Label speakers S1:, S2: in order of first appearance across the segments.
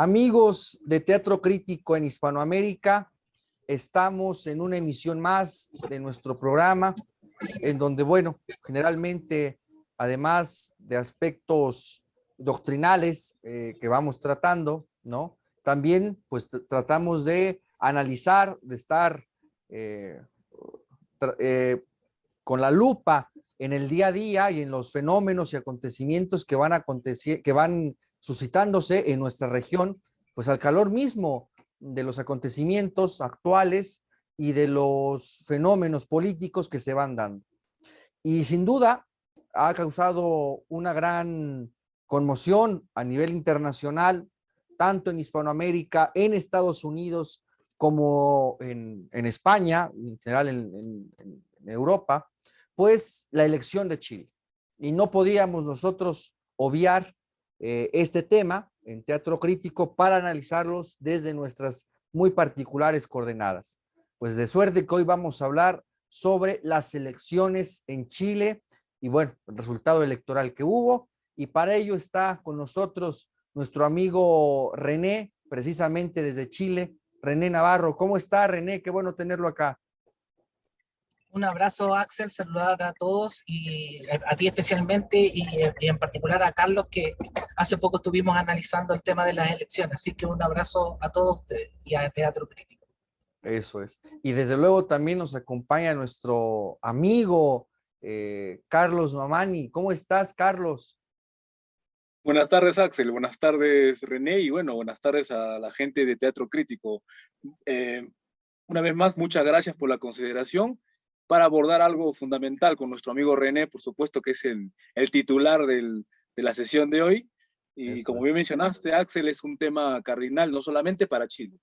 S1: Amigos de Teatro Crítico en Hispanoamérica, estamos en una emisión más de nuestro programa, en donde, bueno, generalmente, además de aspectos doctrinales que vamos tratando, ¿no? También, pues, tratamos de analizar, de estar con la lupa en el día a día y en los fenómenos y acontecimientos que van suscitándose en nuestra región, pues al calor mismo de los acontecimientos actuales y de los fenómenos políticos que se van dando. Y sin duda ha causado una gran conmoción a nivel internacional, tanto en Hispanoamérica, en Estados Unidos, como en España, en general en Europa, pues la elección de Chile. Y no podíamos nosotros obviar este tema en Teatro Crítico para analizarlos desde nuestras muy particulares coordenadas. Pues de suerte que hoy vamos a hablar sobre las elecciones en Chile y bueno, el resultado electoral que hubo. Y para ello está con nosotros nuestro amigo René, precisamente desde Chile. René Navarro, ¿cómo está, René? Qué bueno tenerlo acá.
S2: Un abrazo, Axel, saludar a todos y a ti especialmente y en particular a Carlos, que hace poco estuvimos analizando el tema de las elecciones. Así que un abrazo a todos ustedes y a Teatro Crítico.
S1: Eso es. Y desde luego también nos acompaña nuestro amigo Carlos Mamani. ¿Cómo estás, Carlos?
S3: Buenas tardes, Axel. Buenas tardes, René. Y bueno, buenas tardes a la gente de Teatro Crítico. Una vez más, muchas gracias por la consideración para abordar algo fundamental con nuestro amigo René, por supuesto que es el titular de la sesión de hoy. Y
S1: Eso
S3: como
S1: es.
S3: bien mencionaste, Axel, es un tema cardinal, no solamente para Chile.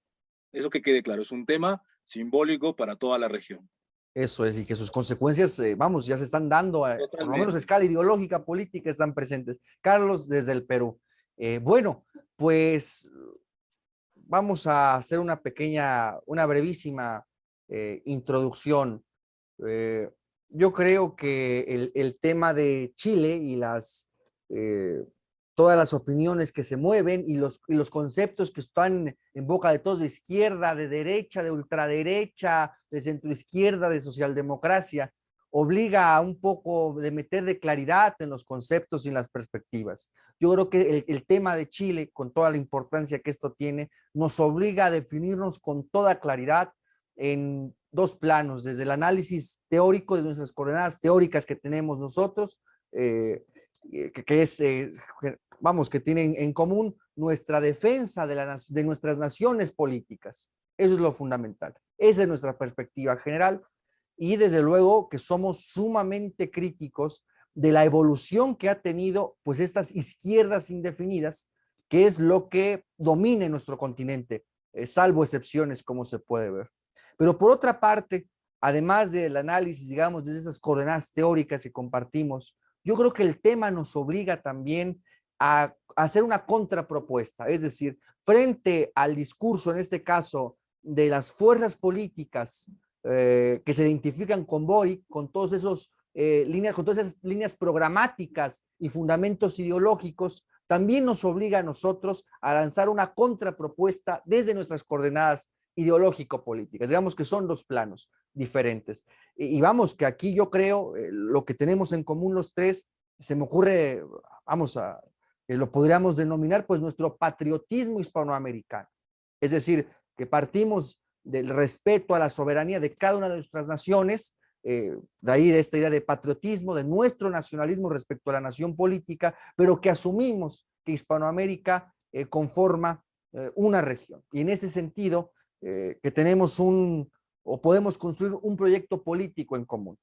S3: Eso que quede claro, es un tema simbólico para toda la región.
S1: Eso es, y que sus consecuencias, vamos, ya se están dando, por lo menos a
S3: Totalmente.
S1: escala ideológica, política, están presentes. Carlos, desde el Perú. Bueno, pues vamos a hacer una brevísima introducción. Eh, yo creo que el tema de Chile y eh, todas las opiniones que se mueven y los conceptos que están en boca de todos, de izquierda, de derecha, de ultraderecha, de centroizquierda, de socialdemocracia, obliga a un poco de meter de claridad en los conceptos y en las perspectivas. Yo creo que el tema de Chile, con toda la importancia que esto tiene, nos obliga a definirnos con toda claridad en dos planos, desde el análisis teórico de nuestras coordenadas teóricas que tenemos nosotros, que es, vamos, que tienen en común nuestra defensa de nuestras naciones políticas. Eso es lo fundamental. Esa es nuestra perspectiva general y desde luego que somos sumamente críticos de la evolución que ha tenido pues estas izquierdas indefinidas, que es lo que domina en nuestro continente, salvo excepciones como se puede ver. Pero por otra parte, además del análisis, digamos, de esas coordenadas teóricas que compartimos, yo creo que el tema nos obliga también a hacer una contrapropuesta, es decir, frente al discurso, en este caso, de las fuerzas políticas que se identifican con Boric, con todos esos con todas esas líneas programáticas y fundamentos ideológicos, también nos obliga a nosotros a lanzar una contrapropuesta desde nuestras coordenadas ideológico-políticas. Digamos que son dos planos diferentes. Y vamos, que aquí yo creo lo que tenemos en común los tres, se me ocurre, lo podríamos denominar pues nuestro patriotismo hispanoamericano. Es decir, que partimos del respeto a la soberanía de cada una de nuestras naciones, de ahí de esta idea de patriotismo, de nuestro nacionalismo respecto a la nación política, pero que asumimos que Hispanoamérica conforma una región. Y en ese sentido, que tenemos o podemos construir un proyecto político en común.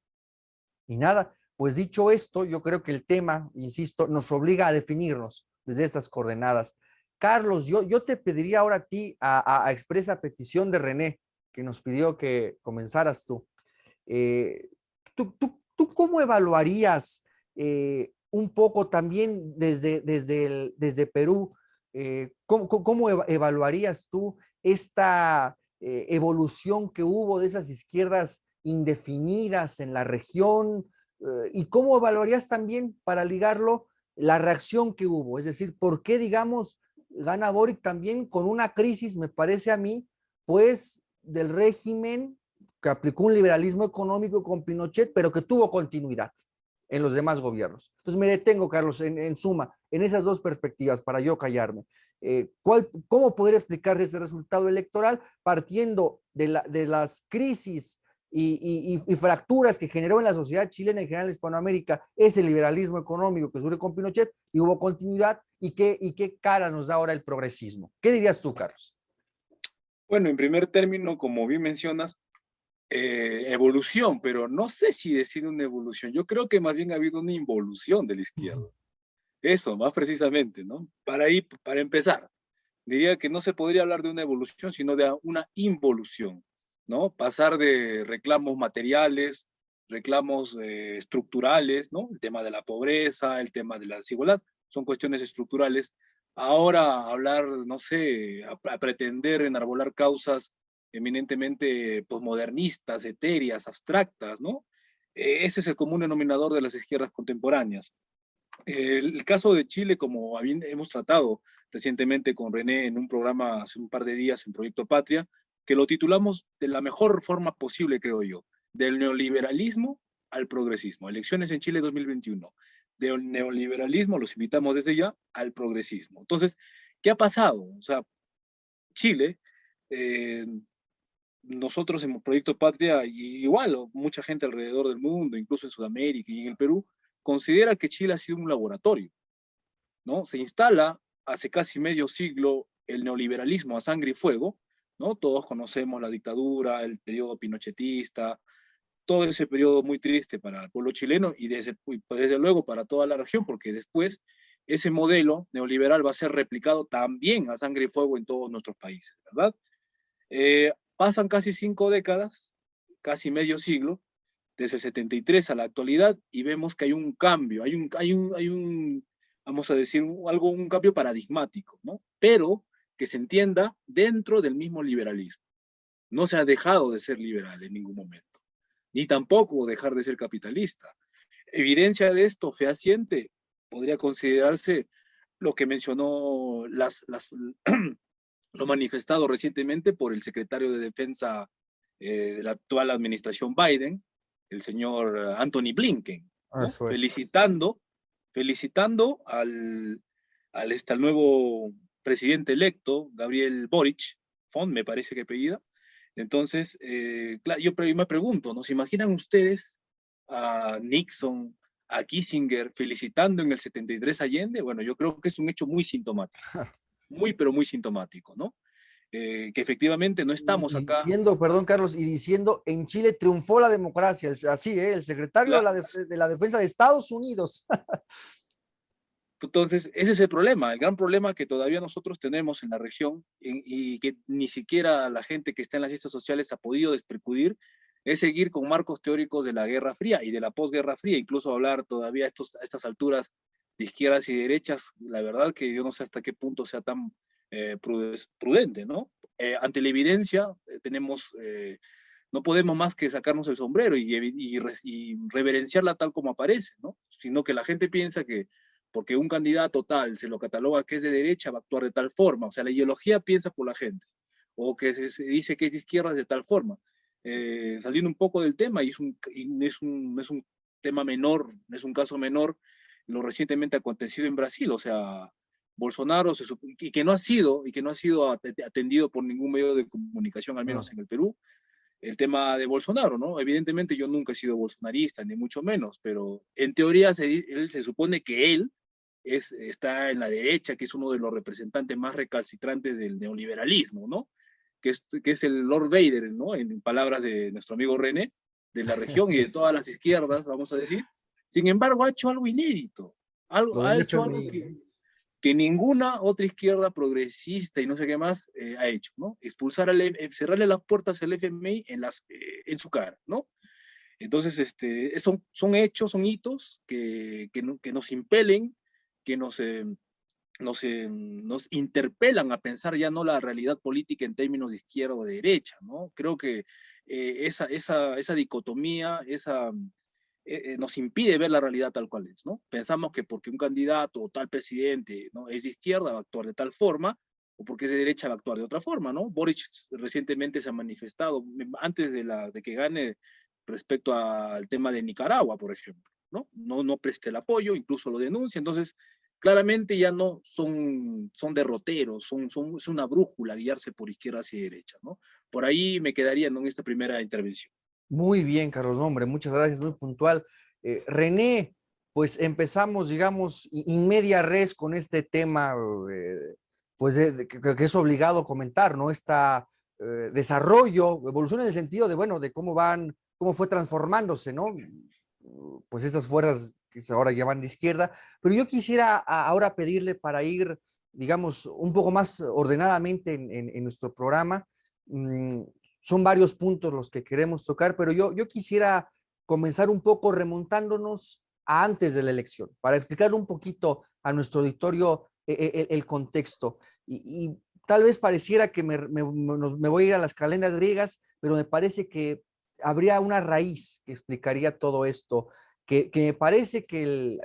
S1: Y nada, pues dicho esto, yo creo que el tema, insisto, nos obliga a definirnos desde estas coordenadas. Carlos, yo te pediría ahora a ti, a expresa petición de René, que nos pidió que comenzaras tú. ¿Tú cómo evaluarías un poco también desde Perú, cómo evaluarías tú esta evolución que hubo de esas izquierdas indefinidas en la región y cómo evaluarías también para ligarlo la reacción que hubo? Es decir, ¿por qué, digamos, gana Boric también con una crisis, me parece a mí, pues del régimen que aplicó un liberalismo económico con Pinochet, pero que tuvo continuidad en los demás gobiernos. Entonces me detengo, Carlos, en suma, en esas dos perspectivas para yo callarme. ¿Cómo podría explicarse ese resultado electoral partiendo de las crisis y fracturas que generó en la sociedad chilena y en general en Hispanoamérica ese liberalismo económico que surge con Pinochet y hubo continuidad? ¿Qué cara nos da ahora el progresismo? ¿Qué dirías tú, Carlos?
S3: Bueno, en primer término, como bien mencionas, evolución, pero no sé si decir una evolución. Yo creo que más bien ha habido una involución de la izquierda. Eso, más precisamente, ¿no? Para empezar, diría que no se podría hablar de una evolución, sino de una involución, ¿no? Pasar de reclamos materiales, reclamos estructurales, ¿no? El tema de la pobreza, el tema de la desigualdad, son cuestiones estructurales. Ahora hablar, no sé, a pretender enarbolar causas eminentemente posmodernistas, etéreas, abstractas, ¿no? Ese es el común denominador de las izquierdas contemporáneas. El caso de Chile, como hemos tratado recientemente con René en un programa hace un par de días en Proyecto Patria, que lo titulamos de la mejor forma posible, creo yo, del neoliberalismo al progresismo. Elecciones en Chile 2021. Del neoliberalismo, los invitamos desde ya, al progresismo. Entonces, ¿qué ha pasado? O sea, Chile, nosotros en Proyecto Patria, y igual mucha gente alrededor del mundo, incluso en Sudamérica y en el Perú, considera que Chile ha sido un laboratorio, ¿no? Se instala hace casi medio siglo el neoliberalismo a sangre y fuego, ¿no? Todos conocemos la dictadura, el periodo pinochetista, todo ese periodo muy triste para el pueblo chileno y desde luego para toda la región, porque después ese modelo neoliberal va a ser replicado también a sangre y fuego en todos nuestros países, ¿verdad? Pasan casi 5 décadas, casi medio siglo, desde el 73 a la actualidad, y vemos que hay un cambio, vamos a decir, un cambio paradigmático, ¿no? Pero que se entienda dentro del mismo liberalismo. No se ha dejado de ser liberal en ningún momento, ni tampoco dejar de ser capitalista. Evidencia de esto fehaciente podría considerarse lo que mencionó lo manifestado recientemente por el secretario de Defensa de la actual administración Biden, el señor Anthony Blinken, ¿no? Felicitando al nuevo presidente electo, Gabriel Boric, me parece que apellida. Entonces, claro, yo me pregunto, ¿no? ¿Se imaginan ustedes a Nixon, a Kissinger felicitando en el 73 Allende? Bueno, yo creo que es un hecho muy sintomático, pero muy sintomático, ¿no? Que efectivamente no estamos acá.
S1: Diciendo, perdón, Carlos, y diciendo, en Chile triunfó la democracia, así, el secretario
S3: Claro.
S1: de la Defensa de Estados Unidos.
S3: Entonces, ese es el problema, el gran problema que todavía nosotros tenemos en la región y que ni siquiera la gente que está en las ciencias sociales ha podido despercudir, es seguir con marcos teóricos de la Guerra Fría y de la posguerra fría, incluso hablar todavía a estas alturas de izquierdas y derechas, la verdad que yo no sé hasta qué punto sea tan prudente, ¿no? Ante la evidencia no podemos más que sacarnos el sombrero y reverenciarla tal como aparece, ¿no? Sino que la gente piensa que porque un candidato tal se lo cataloga que es de derecha, va a actuar de tal forma. O sea, la ideología piensa por la gente. O que se dice que es de izquierda de tal forma. Saliendo un poco del tema, y es un tema menor, es un caso menor, lo recientemente acontecido en Brasil. O sea, Bolsonaro, y que no ha sido atendido por ningún medio de comunicación, al menos en el Perú, el tema de Bolsonaro, ¿no? Evidentemente yo nunca he sido bolsonarista, ni mucho menos, pero en teoría él se supone que él está en la derecha, que es uno de los representantes más recalcitrantes del neoliberalismo, ¿no? Que es el Lord Vader, ¿no? En palabras de nuestro amigo René, de la región y de todas las izquierdas, vamos a decir. Sin embargo, ha hecho algo inédito, ha hecho algo que ninguna otra izquierda progresista y no sé qué más ha hecho, ¿no? Cerrarle las puertas al FMI en su cara, ¿no? Entonces, son hechos, son hitos que nos impelen, que nos interpelan a pensar ya no la realidad política en términos de izquierda o de derecha, ¿no? Creo que esa dicotomía, nos impide ver la realidad tal cual es, ¿no? Pensamos que porque un candidato o tal presidente, ¿no?, es de izquierda, va a actuar de tal forma, o porque es de derecha va a actuar de otra forma, ¿no? Boric recientemente se ha manifestado, antes de que gane, respecto al tema de Nicaragua, por ejemplo, ¿no? No presta el apoyo, incluso lo denuncia. Entonces, claramente ya no son derroteros, es una brújula guiarse por izquierda hacia derecha, ¿no? Por ahí me quedaría, ¿no?, en esta primera intervención.
S1: Muy bien, Carlos, no, hombre, muchas gracias, muy puntual. René, pues empezamos, digamos, in media res con este tema, pues que es obligado comentar, ¿no? Esta desarrollo, evolución en el sentido de, bueno, de cómo fue transformándose, ¿no? Pues esas fuerzas que ahora llaman de izquierda, pero yo quisiera ahora pedirle para ir, digamos, un poco más ordenadamente en nuestro programa. Son varios puntos los que queremos tocar, pero yo quisiera comenzar un poco remontándonos a antes de la elección, para explicar un poquito a nuestro auditorio el contexto. Y tal vez pareciera que me voy a ir a las calendas griegas, pero me parece que habría una raíz que explicaría todo esto, que me parece que,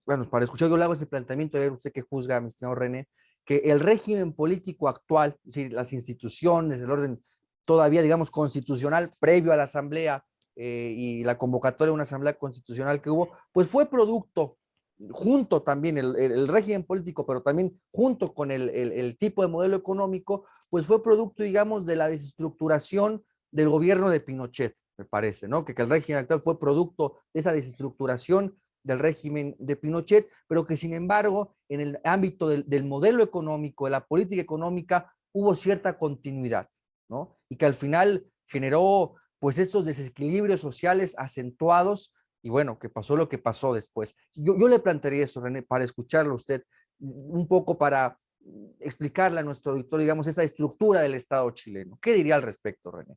S1: bueno, para escuchar yo le hago ese planteamiento, a ver usted que juzga, mi estimado René, que el régimen político actual, es decir, las instituciones, el orden todavía, digamos, constitucional, previo a la asamblea y la convocatoria de una asamblea constitucional que hubo, pues fue producto, junto también el régimen político, pero también junto con el tipo de modelo económico, pues fue producto, digamos, de la desestructuración del gobierno de Pinochet, me parece, ¿no? Que el régimen actual fue producto de esa desestructuración del régimen de Pinochet, pero que sin embargo, en el ámbito del modelo económico, de la política económica, hubo cierta continuidad, ¿no? Y que al final generó pues estos desequilibrios sociales acentuados y bueno, que pasó lo que pasó después. Yo le plantearía eso, René, para escucharlo a usted, un poco para explicarle a nuestro auditorio, digamos, esa estructura del Estado chileno. ¿Qué diría al respecto, René?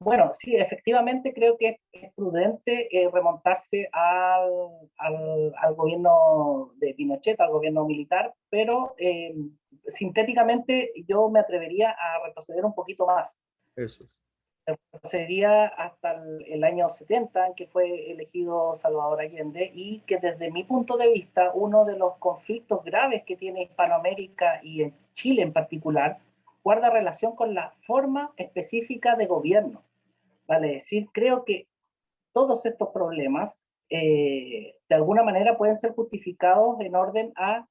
S4: Bueno, sí, efectivamente creo que es prudente remontarse al gobierno de Pinochet, al gobierno militar, pero sintéticamente yo me atrevería a retroceder un poquito más.
S1: Eso es.
S4: Retrocedería hasta el año 70, en que fue elegido Salvador Allende, y que desde mi punto de vista, uno de los conflictos graves que tiene Hispanoamérica y en Chile en particular, guarda relación con la forma específica de gobierno. Vale decir, creo que todos estos problemas de alguna manera pueden ser justificados en orden a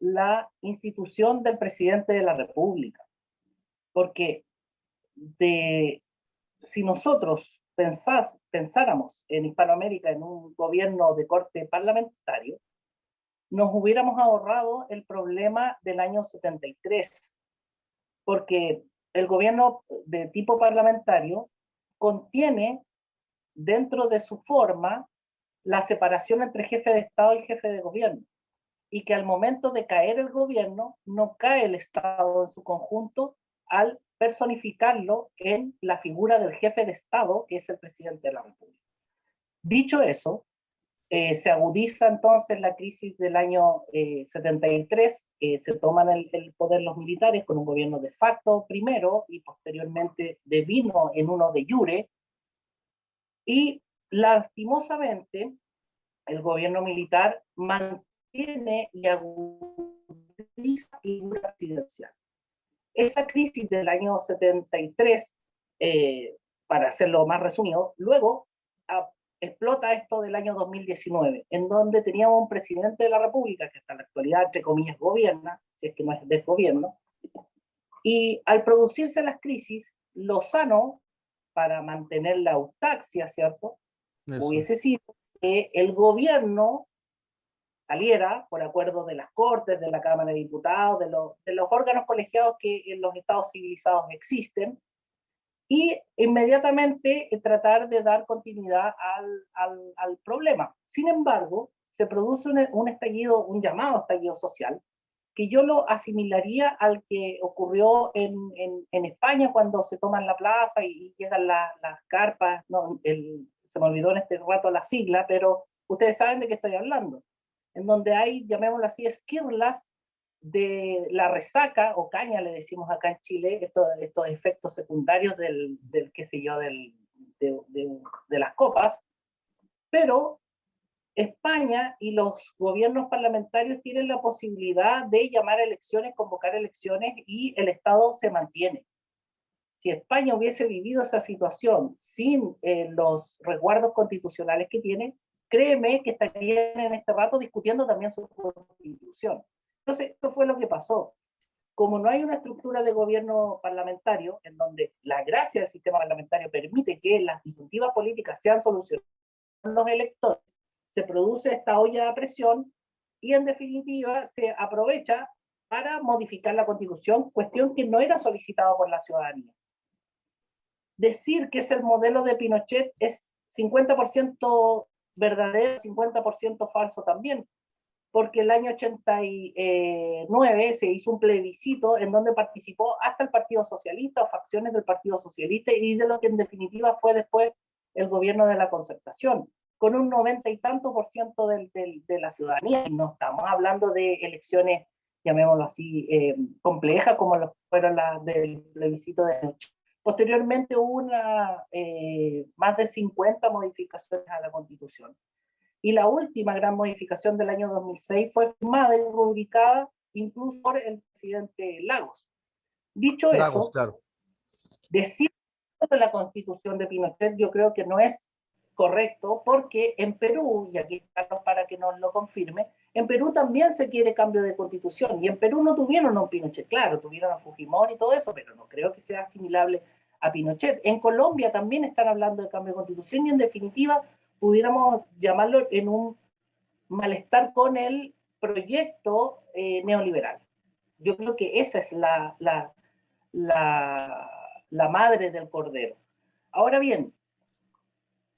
S4: la institución del presidente de la República. Porque si nosotros pensáramos en Hispanoamérica en un gobierno de corte parlamentario, nos hubiéramos ahorrado el problema del año 73, porque el gobierno de tipo parlamentario contiene dentro de su forma la separación entre jefe de Estado y jefe de gobierno, y que al momento de caer el gobierno no cae el Estado en su conjunto al personificarlo en la figura del jefe de Estado, que es el presidente de la República. Dicho eso, se agudiza entonces la crisis del año 73, se toman el poder los militares con un gobierno de facto primero y posteriormente devino en uno de jure, y lastimosamente el gobierno militar mantiene y agudiza la figura presidencial. Esa crisis del año 73, para hacerlo más resumido, luego explota esto del año 2019, en donde teníamos un presidente de la República que hasta la actualidad, entre comillas, gobierna, si es que no es del gobierno, y al producirse las crisis, lo sano para mantener la autarcia, ¿cierto?
S1: Eso.
S4: Hubiese sido que el gobierno saliera por acuerdo de las Cortes, de la Cámara de Diputados, de los órganos colegiados que en los estados civilizados existen, y inmediatamente tratar de dar continuidad al problema. Sin embargo, se produce un estallido, un llamado estallido social, que yo lo asimilaría al que ocurrió en España cuando se toman la plaza y llegan las carpas, no, se me olvidó en este rato la sigla, pero ustedes saben de qué estoy hablando, en donde hay, llamémoslo así, esquirlas de la resaca, o caña le decimos acá en Chile, estos efectos secundarios qué sé yo, de las copas, pero España y los gobiernos parlamentarios tienen la posibilidad de llamar a elecciones, convocar elecciones y el Estado se mantiene. Si España hubiese vivido esa situación sin los resguardos constitucionales que tiene, créeme que estarían en este rato discutiendo también su constitución. Entonces, esto fue lo que pasó. Como no hay una estructura de gobierno parlamentario, en donde la gracia del sistema parlamentario permite que las disyuntivas políticas sean solucionadas por los electores, se produce esta olla a presión y en definitiva se aprovecha para modificar la Constitución, cuestión que no era solicitada por la ciudadanía. Decir que es el modelo de Pinochet es 50% verdadero, 50% falso también, porque el año 89 se hizo un plebiscito en donde participó hasta el Partido Socialista o facciones del Partido Socialista y de lo que en definitiva fue después el gobierno de la Concertación, con un 90 y tanto por ciento de la ciudadanía. Y no estamos hablando de elecciones, llamémoslo así, complejas como lo fueron las del plebiscito de noche. Posteriormente hubo más de 50 modificaciones a la Constitución. Y la última gran modificación del año 2006 fue firmada y rubricada incluso por el presidente Lagos. Dicho
S1: Lagos,
S4: eso,
S1: claro.
S4: decir de la Constitución de Pinochet yo creo que no es correcto, porque en Perú, y aquí estamos para que nos lo confirme, en Perú también se quiere cambio de Constitución, y en Perú no tuvieron a un Pinochet, claro, tuvieron a Fujimori y todo eso, pero no creo que sea asimilable a Pinochet. En Colombia también están hablando de cambio de Constitución, y en definitiva pudiéramos llamarlo en un malestar con el proyecto neoliberal. Yo creo que esa es la madre del cordero. Ahora bien,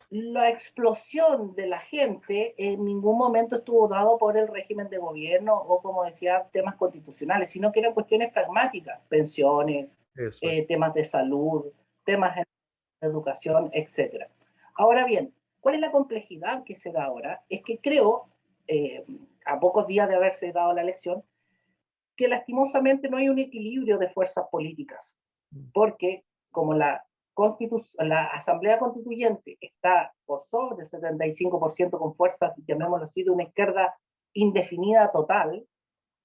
S4: la explosión de la gente en ningún momento estuvo dado por el régimen de gobierno o, como decía, temas constitucionales, sino que eran cuestiones pragmáticas, pensiones, temas de salud, temas de educación, etc. Ahora bien, ¿cuál es la complejidad que se da ahora? Es que creo, a pocos días de haberse dado la elección, que lastimosamente no hay un equilibrio de fuerzas políticas, porque como la Asamblea Constituyente está por sobre el 75% con fuerzas, llamémoslo así, de una izquierda indefinida total,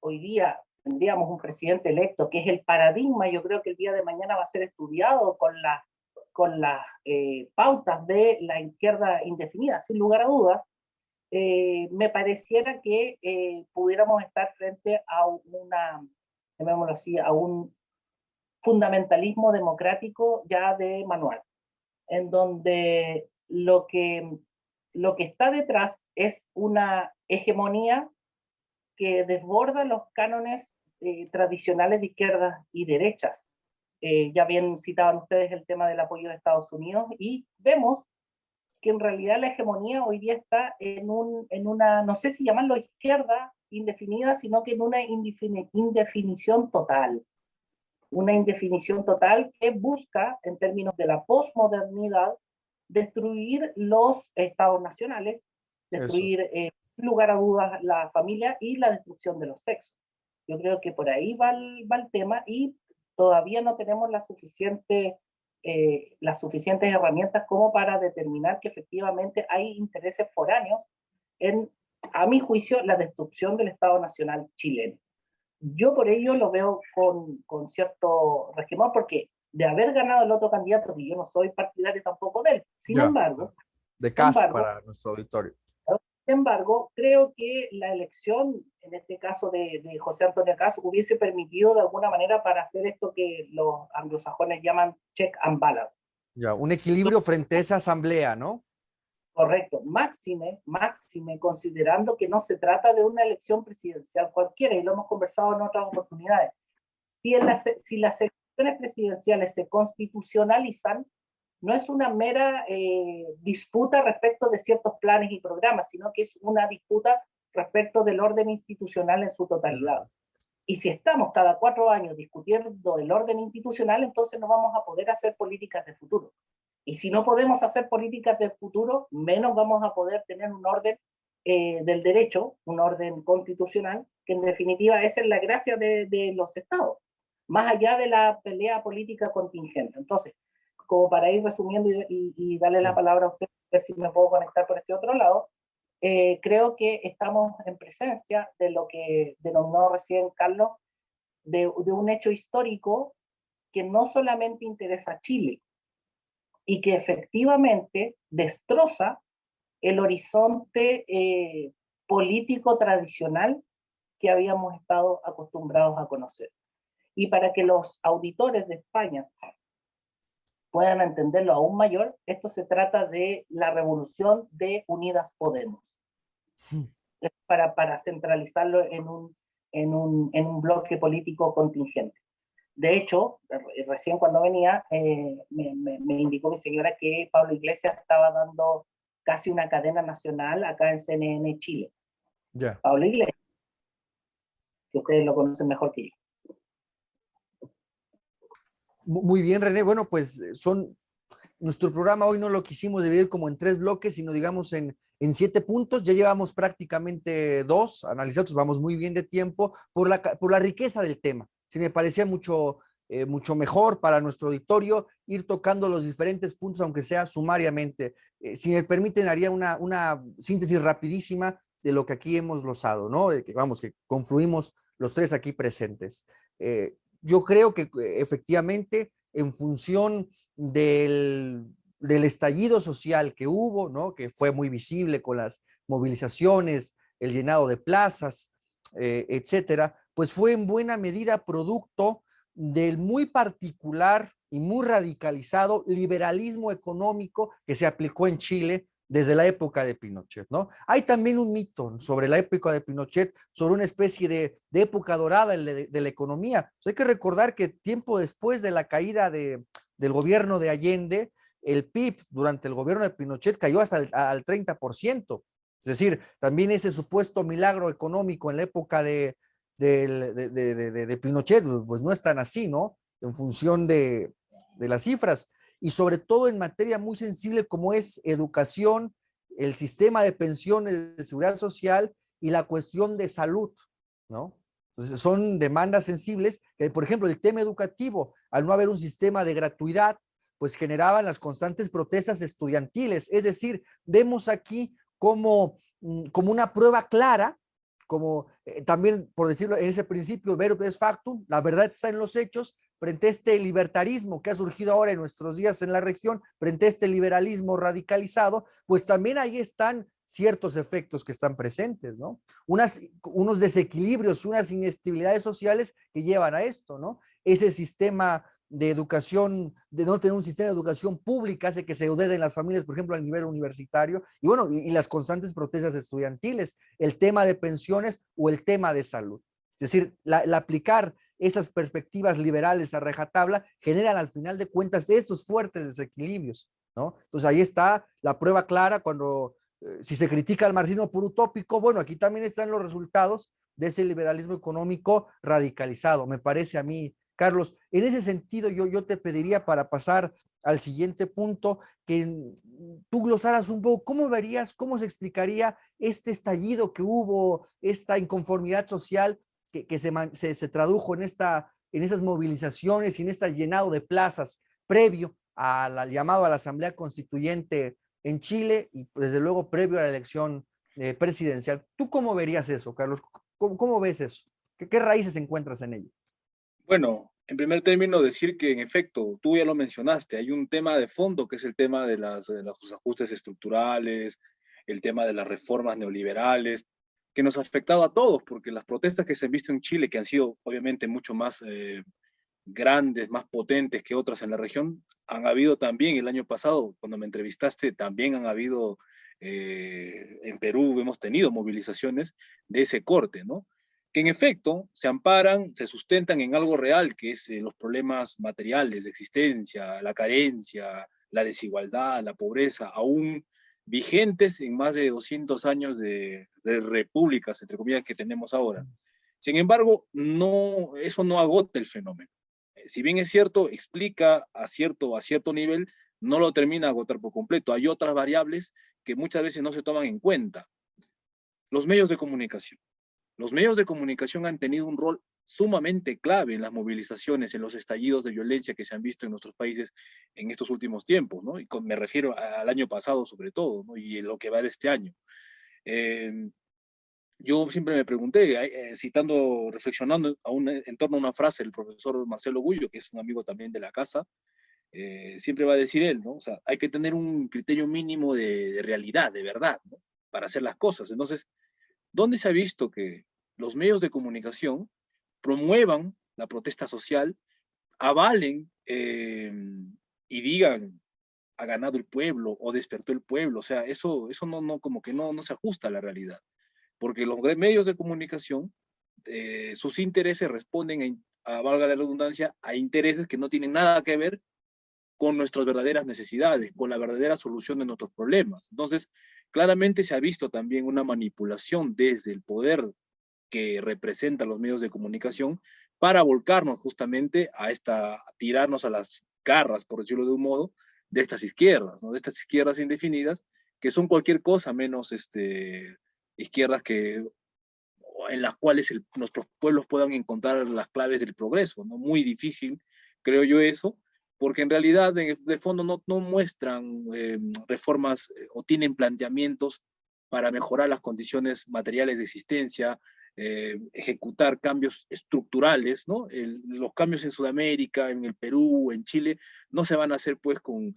S4: hoy día tendríamos un presidente electo que es el paradigma, yo creo que el día de mañana va a ser estudiado con las pautas de la izquierda indefinida, sin lugar a dudas. Me pareciera que pudiéramos estar frente a llamémoslo así, a un fundamentalismo democrático ya de manual, en donde lo que está detrás es una hegemonía que desborda los cánones tradicionales de izquierdas y derechas. Ya bien citaban ustedes el tema del apoyo de Estados Unidos y vemos que en realidad la hegemonía hoy día está en una, no sé si llamarlo izquierda indefinida, sino que en una indefinición total. Una indefinición total que busca, en términos de la posmodernidad, destruir los estados nacionales, destruir, sin lugar a dudas, la familia y la destrucción de los sexos. Yo creo que por ahí va el tema y todavía no tenemos las suficientes herramientas como para determinar que efectivamente hay intereses foráneos en, a mi juicio, la destrucción del Estado Nacional chileno. Yo por ello lo veo con cierto resquemor, porque de haber ganado el otro candidato, que yo no soy partidario tampoco de él, sin embargo,
S1: de Kast para nuestro auditorio.
S4: Sin embargo, creo que la elección, en este caso de José Antonio Kast, hubiese permitido de alguna manera para hacer esto que los anglosajones llaman check and balance.
S1: Ya, un equilibrio frente a esa asamblea, ¿no?
S4: Correcto, máxime, considerando que no se trata de una elección presidencial cualquiera, y lo hemos conversado en otras oportunidades. Si las elecciones presidenciales se constitucionalizan, no es una mera disputa respecto de ciertos planes y programas, sino que es una disputa respecto del orden institucional en su totalidad. Y si estamos cada 4 años discutiendo el orden institucional, entonces no vamos a poder hacer políticas de futuro. Y si no podemos hacer políticas de futuro, menos vamos a poder tener un orden del derecho, un orden constitucional, que en definitiva esa es la gracia de los estados, más allá de la pelea política contingente. Entonces, como para ir resumiendo y darle la palabra a usted, a ver si me puedo conectar por este otro lado, creo que estamos en presencia de lo que denominó recién Carlos, de un hecho histórico que no solamente interesa a Chile y que efectivamente destroza el horizonte político tradicional que habíamos estado acostumbrados a conocer. Y para que los auditores de España puedan entenderlo aún mayor, esto se trata de la revolución de Unidas Podemos. Para centralizarlo en un bloque político contingente. De hecho, recién cuando venía, me indicó mi señora que Pablo Iglesias estaba dando casi una cadena nacional acá en CNN Chile.
S1: Ya.
S4: Pablo Iglesias, que ustedes lo conocen mejor que yo.
S1: Muy bien, René. Bueno, pues nuestro programa hoy no lo quisimos dividir como en 3 bloques, sino digamos en 7 puntos. Ya llevamos prácticamente 2 analizados, vamos muy bien de tiempo por la riqueza del tema. Sí, me parecía mucho mejor para nuestro auditorio ir tocando los diferentes puntos, aunque sea sumariamente. Si me permiten, haría una síntesis rapidísima de lo que aquí hemos glosado, ¿no? Que confluimos los 3 aquí presentes. Yo creo que efectivamente, en función del estallido social que hubo, ¿no? Que fue muy visible con las movilizaciones, el llenado de plazas, etcétera, pues fue en buena medida producto del muy particular y muy radicalizado liberalismo económico que se aplicó en Chile desde la época de Pinochet, ¿no? Hay también un mito sobre la época de Pinochet, sobre una especie de época dorada de la economía. Hay que recordar que tiempo después de la caída del gobierno de Allende, el PIB durante el gobierno de Pinochet cayó hasta al 30%. Es decir, también ese supuesto milagro económico en la época de Pinochet, pues no es tan así, ¿no? En función de las cifras. Y sobre todo en materia muy sensible como es educación, el sistema de pensiones de seguridad social y la cuestión de salud, ¿no? Entonces son demandas sensibles, que por ejemplo el tema educativo, al no haber un sistema de gratuidad, pues generaban las constantes protestas estudiantiles. Es decir, vemos aquí como una prueba clara, como también por decirlo en ese principio, verbo es factum, la verdad está en los hechos, frente a este libertarismo que ha surgido ahora en nuestros días en la región, frente a este liberalismo radicalizado, pues también ahí están ciertos efectos que están presentes, ¿no? Unos desequilibrios, unas inestabilidades sociales que llevan a esto, ¿no? Ese sistema de educación, de no tener un sistema de educación pública hace que se deuden las familias, por ejemplo, a nivel universitario, y bueno, y las constantes protestas estudiantiles, el tema de pensiones o el tema de salud. Es decir, la aplicar esas perspectivas liberales a rajatabla generan al final de cuentas estos fuertes desequilibrios, ¿no? Entonces ahí está la prueba clara cuando, si se critica al marxismo por utópico, bueno, aquí también están los resultados de ese liberalismo económico radicalizado, me parece a mí, Carlos. En ese sentido, yo te pediría para pasar al siguiente punto, que tú glosaras un poco, ¿cómo verías, cómo se explicaría este estallido que hubo, esta inconformidad social que se tradujo en esas movilizaciones y en este llenado de plazas previo al llamado a la Asamblea Constituyente en Chile y desde luego previo a la elección presidencial? ¿Tú cómo verías eso, Carlos? ¿Cómo ves eso? ¿Qué raíces encuentras en ello?
S3: Bueno, en primer término, decir que en efecto, tú ya lo mencionaste, hay un tema de fondo que es el tema de los ajustes estructurales, el tema de las reformas neoliberales, que nos ha afectado a todos, porque las protestas que se han visto en Chile, que han sido obviamente mucho más grandes, más potentes que otras en la región, han habido también el año pasado, cuando me entrevistaste, también han habido en Perú, hemos tenido movilizaciones de ese corte, ¿no? Que en efecto se amparan, se sustentan en algo real, que es los problemas materiales de existencia, la carencia, la desigualdad, la pobreza, aún vigentes en más de 200 años de repúblicas, entre comillas, que tenemos ahora. Sin embargo, no, eso no agota el fenómeno. Si bien es cierto, explica a cierto nivel, no lo termina de agotar por completo. Hay otras variables que muchas veces no se toman en cuenta. Los medios de comunicación. Los medios de comunicación han tenido un rol sumamente clave en las movilizaciones, en los estallidos de violencia que se han visto en nuestros países en estos últimos tiempos, ¿no? Y me refiero al año pasado sobre todo, ¿no? Y en lo que va de este año. Yo siempre me pregunté, reflexionando en torno a una frase del profesor Marcelo Gullo, que es un amigo también de la casa, siempre va a decir él, ¿no? O sea, hay que tener un criterio mínimo de realidad, de verdad, ¿no? Para hacer las cosas. Entonces, ¿dónde se ha visto que los medios de comunicación promuevan la protesta social, avalen y digan ha ganado el pueblo o despertó el pueblo? O sea, eso no como que no se ajusta a la realidad, porque los medios de comunicación, sus intereses responden valga la redundancia, a intereses que no tienen nada que ver con nuestras verdaderas necesidades, con la verdadera solución de nuestros problemas. Entonces, claramente se ha visto también una manipulación desde el poder que representan los medios de comunicación para volcarnos justamente a tirarnos a las garras, por decirlo de un modo, de estas izquierdas, ¿no? De estas izquierdas indefinidas, que son cualquier cosa menos izquierdas en las cuales nuestros pueblos puedan encontrar las claves del progreso, ¿no? Muy difícil, creo yo eso, porque en realidad de fondo no muestran reformas o tienen planteamientos para mejorar las condiciones materiales de existencia, ejecutar cambios estructurales, ¿no? Los cambios en Sudamérica, en el Perú, en Chile, no se van a hacer pues con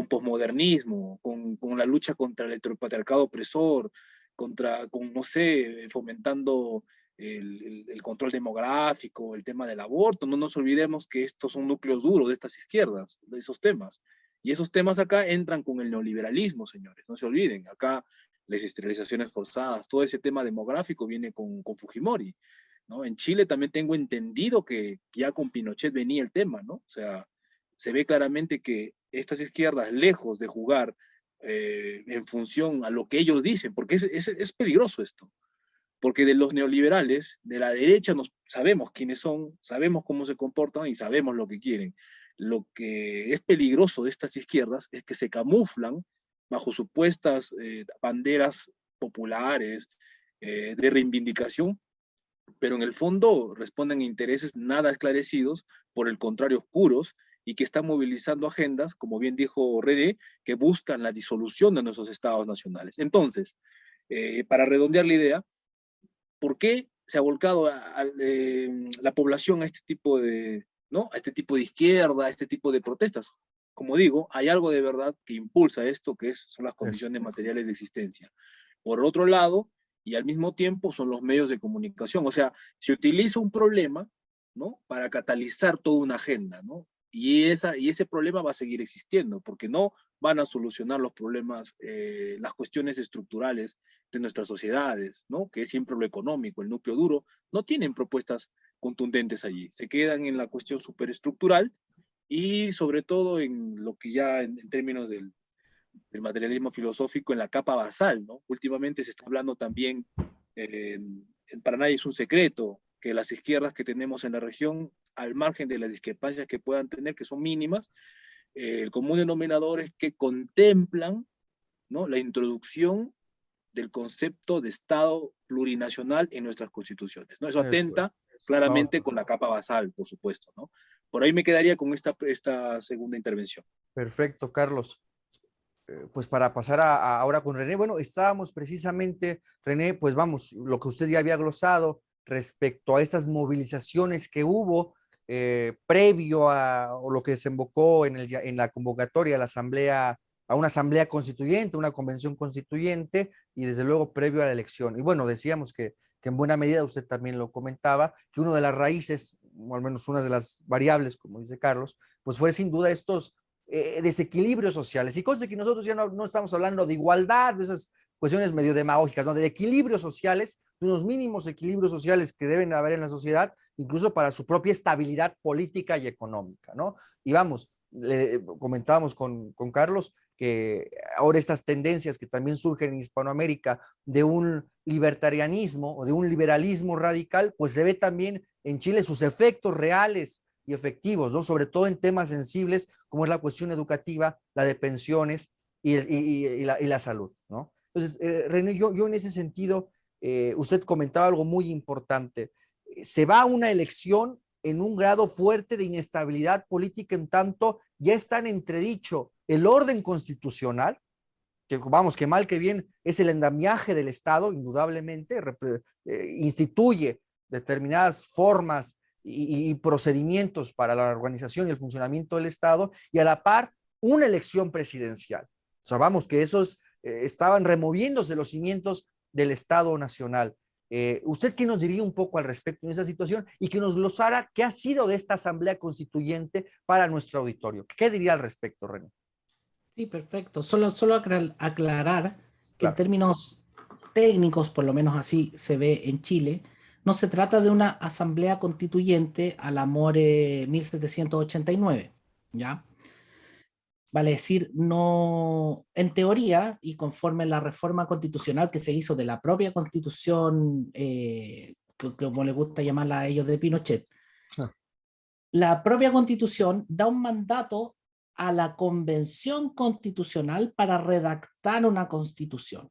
S3: posmodernismo, con la lucha contra el heteropatriarcado opresor, no sé, fomentando el control demográfico, el tema del aborto. No nos olvidemos que estos son núcleos duros de estas izquierdas, de esos temas. Y esos temas acá entran con el neoliberalismo, señores, no se olviden. Acá las esterilizaciones forzadas, todo ese tema demográfico viene con Fujimori, ¿no? En Chile también tengo entendido que ya con Pinochet venía el tema, ¿no? O sea, se ve claramente que estas izquierdas, lejos de jugar en función a lo que ellos dicen, porque es peligroso esto, porque de los neoliberales, de la derecha, sabemos quiénes son, sabemos cómo se comportan y sabemos lo que quieren. Lo que es peligroso de estas izquierdas es que se camuflan bajo supuestas banderas populares de reivindicación, pero en el fondo responden a intereses nada esclarecidos, por el contrario oscuros, y que están movilizando agendas, como bien dijo René, que buscan la disolución de nuestros estados nacionales. Entonces, para redondear la idea, ¿por qué se ha volcado la población a este tipo de, ¿no? A este tipo de izquierda, a este tipo de protestas? Como digo, hay algo de verdad que impulsa esto, que son las condiciones materiales de existencia. Por otro lado, y al mismo tiempo, son los medios de comunicación. O sea, se utiliza un problema, ¿no? Para catalizar toda una agenda, ¿no? Y ese problema va a seguir existiendo, porque no van a solucionar los problemas, las cuestiones estructurales de nuestras sociedades, ¿no? Que es siempre lo económico, el núcleo duro. No tienen propuestas contundentes allí. Se quedan en la cuestión superestructural y sobre todo en lo que ya en términos del materialismo filosófico, en la capa basal, ¿no? Últimamente se está hablando también, para nadie es un secreto, que las izquierdas que tenemos en la región, al margen de las discrepancias que puedan tener, que son mínimas, el común denominador es que contemplan, ¿no? La introducción del concepto de Estado plurinacional en nuestras constituciones, ¿no? Eso atenta claramente con la capa basal, por supuesto, ¿no? Por ahí me quedaría con esta segunda intervención.
S1: Perfecto, Carlos. Pues para pasar ahora con René, bueno, estábamos precisamente, René, pues vamos, lo que usted ya había glosado respecto a estas movilizaciones que hubo previo o lo que desembocó en la convocatoria a la asamblea, a una asamblea constituyente, una convención constituyente y desde luego previo a la elección. Y bueno, decíamos que en buena medida usted también lo comentaba, que una de las raíces, o al menos una de las variables, como dice Carlos, pues fue sin duda estos desequilibrios sociales y cosas que nosotros ya no estamos hablando de igualdad, de esas cuestiones medio demagógicas, ¿no? De equilibrios sociales, de unos mínimos equilibrios sociales que deben haber en la sociedad, incluso para su propia estabilidad política y económica, ¿no? Y vamos, comentábamos con Carlos que ahora estas tendencias que también surgen en Hispanoamérica de un libertarianismo o de un liberalismo radical, pues se ve también en Chile sus efectos reales y efectivos, ¿no? Sobre todo en temas sensibles como es la cuestión educativa, la de pensiones y la salud, ¿no? Entonces, René, yo en ese sentido, usted comentaba algo muy importante. Se va a una elección en un grado fuerte de inestabilidad política, en tanto ya está en entredicho el orden constitucional, que mal que bien es el andamiaje del Estado, indudablemente, instituye determinadas formas y procedimientos para la organización y el funcionamiento del Estado, y a la par una elección presidencial. O sea, vamos, que esos estaban removiéndose los cimientos del Estado Nacional. ¿Usted qué nos diría un poco al respecto en esa situación y que nos glosara qué ha sido de esta Asamblea Constituyente para nuestro auditorio? ¿Qué diría al respecto, René?
S2: Sí, perfecto. Solo aclarar que en
S1: Claro.
S2: términos técnicos, por lo menos así se ve en Chile, no se trata de una asamblea constituyente a la More 1789, ¿ya? Vale decir, no, en teoría, y conforme la reforma constitucional que se hizo de la propia constitución, como les gusta llamarla a ellos, de Pinochet, la propia constitución da un mandato a la convención constitucional para redactar una constitución.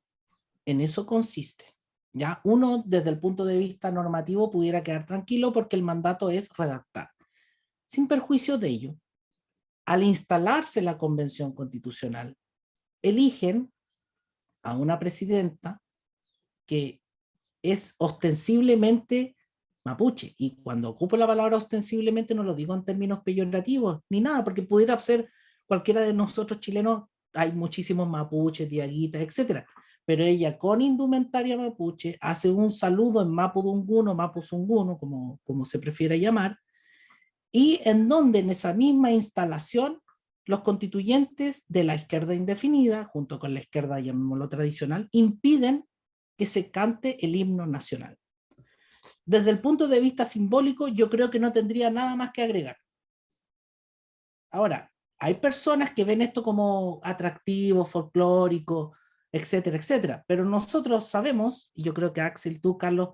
S2: En eso consiste. ¿Ya? Uno, desde el punto de vista normativo, pudiera quedar tranquilo porque el mandato es redactar. Sin perjuicio de ello, al instalarse la convención constitucional, eligen a una presidenta que es ostensiblemente mapuche. Y cuando ocupo la palabra ostensiblemente no lo digo en términos peyorativos ni nada, porque pudiera ser cualquiera de nosotros chilenos, hay muchísimos mapuches, diaguitas, etcétera. Pero ella con indumentaria mapuche hace un saludo en mapudungun o mapuzungun, como se prefiera llamar, y en donde en esa misma instalación los constituyentes de la izquierda indefinida, junto con la izquierda, llamémoslo tradicional, impiden que se cante el himno nacional. Desde el punto de vista simbólico, yo creo que no tendría nada más que agregar. Ahora, hay personas que ven esto como atractivo, folclórico, etcétera, etcétera, pero nosotros sabemos, y yo creo que Axel, tú, Carlos,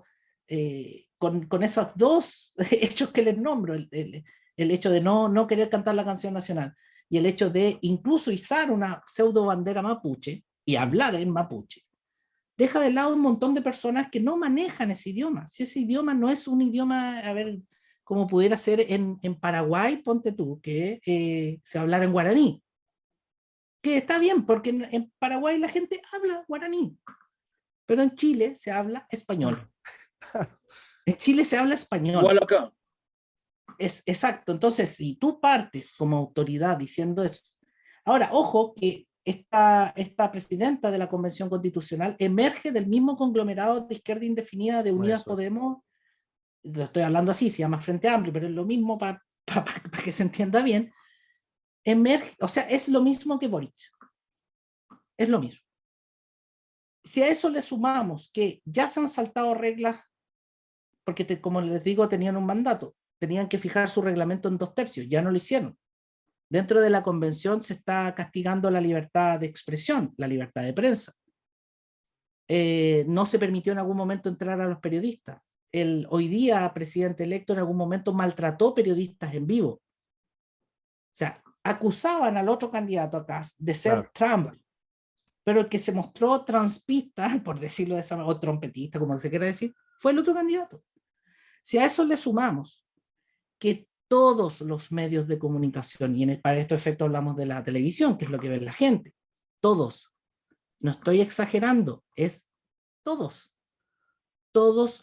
S2: con esos dos hechos que les nombro, el hecho de no querer cantar la canción nacional y el hecho de incluso izar una pseudo bandera mapuche y hablar en mapuche, deja de lado un montón de personas que no manejan ese idioma. Si ese idioma no es un idioma, a ver, como pudiera ser en Paraguay, ponte tú, que se hablara en guaraní. Que está bien, porque en Paraguay la gente habla guaraní, pero en Chile se habla español. En Chile se habla español.
S3: Igual acá.
S2: Es exacto. Entonces, si tú partes como autoridad diciendo eso. Ahora, ojo que esta presidenta de la Convención Constitucional emerge del mismo conglomerado de izquierda indefinida de Unidas Podemos. Lo estoy hablando así, se llama Frente Amplio, pero es lo mismo para que se entienda bien. Emerge, o sea, es lo mismo que Boric. Es lo mismo. Si a eso le sumamos que ya se han saltado reglas, porque como les digo, tenían un mandato, tenían que fijar su reglamento en 2/3, ya no lo hicieron. Dentro de la convención se está castigando la libertad de expresión, la libertad de prensa. No se permitió en algún momento entrar a los periodistas. El hoy día presidente electo en algún momento maltrató periodistas en vivo. O sea, acusaban al otro candidato acá de ser Trump, pero el que se mostró trumpista, por decirlo de esa manera, o trompetista, como se quiera decir, fue el otro candidato. Si a eso le sumamos que todos los medios de comunicación, y para estos efectos hablamos de la televisión, que es lo que ve la gente, todos, no estoy exagerando, es todos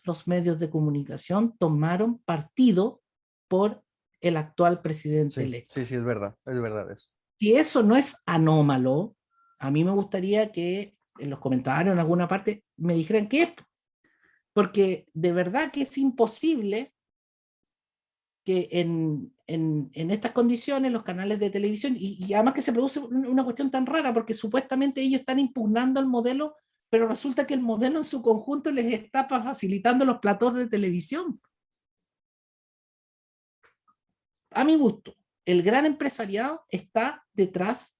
S2: los medios de comunicación tomaron partido por el actual presidente electo.
S1: Sí, es verdad eso.
S2: Si eso no es anómalo, a mí me gustaría que en los comentarios, en alguna parte, me dijeran qué es, porque de verdad que es imposible que en estas condiciones los canales de televisión, y además que se produce una cuestión tan rara, porque supuestamente ellos están impugnando el modelo, pero resulta que el modelo en su conjunto les está facilitando los platós de televisión. A mi gusto, el gran empresariado está detrás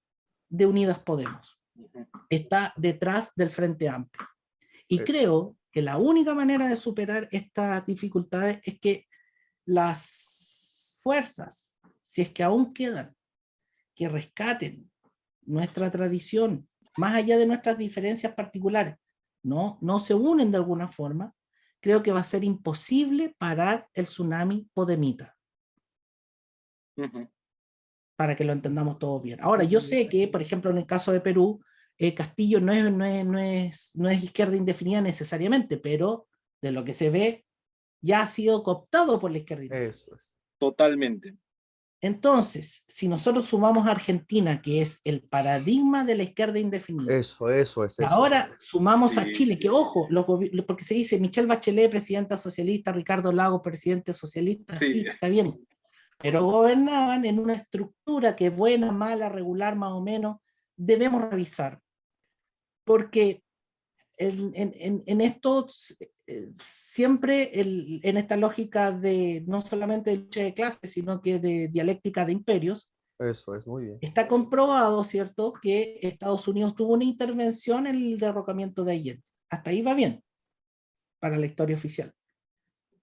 S2: de Unidas Podemos, está detrás del Frente Amplio. Y creo que la única manera de superar estas dificultades es que las fuerzas, si es que aún quedan, que rescaten nuestra tradición, más allá de nuestras diferencias particulares, no se unen de alguna forma, creo que va a ser imposible parar el tsunami podemita. Para que lo entendamos todos bien. Ahora, yo sé que, por ejemplo, en el caso de Perú,
S5: Castillo no es izquierda indefinida necesariamente, pero de lo que se ve ya ha sido cooptado por la izquierda indefinida.
S1: Eso es.
S3: Totalmente.
S5: Entonces, si nosotros sumamos a Argentina, que es el paradigma de la izquierda indefinida,
S1: Eso es.
S5: y ahora sumamos a
S3: Sí,
S5: Chile,
S3: sí,
S5: que
S3: sí.
S5: ojo, porque se dice Michelle Bachelet, presidenta socialista, Ricardo Lagos, presidente socialista,
S3: Sí.
S5: sí, está bien, pero gobernaban en una estructura que buena, mala, regular, más o menos, debemos revisar, porque en esto siempre en esta lógica de no solamente de lucha de clases, sino que de dialéctica de imperios,
S1: Eso es, muy bien.
S5: está comprobado, ¿cierto?, que Estados Unidos tuvo una intervención en el derrocamiento de Allende. Hasta ahí va bien, para la historia oficial.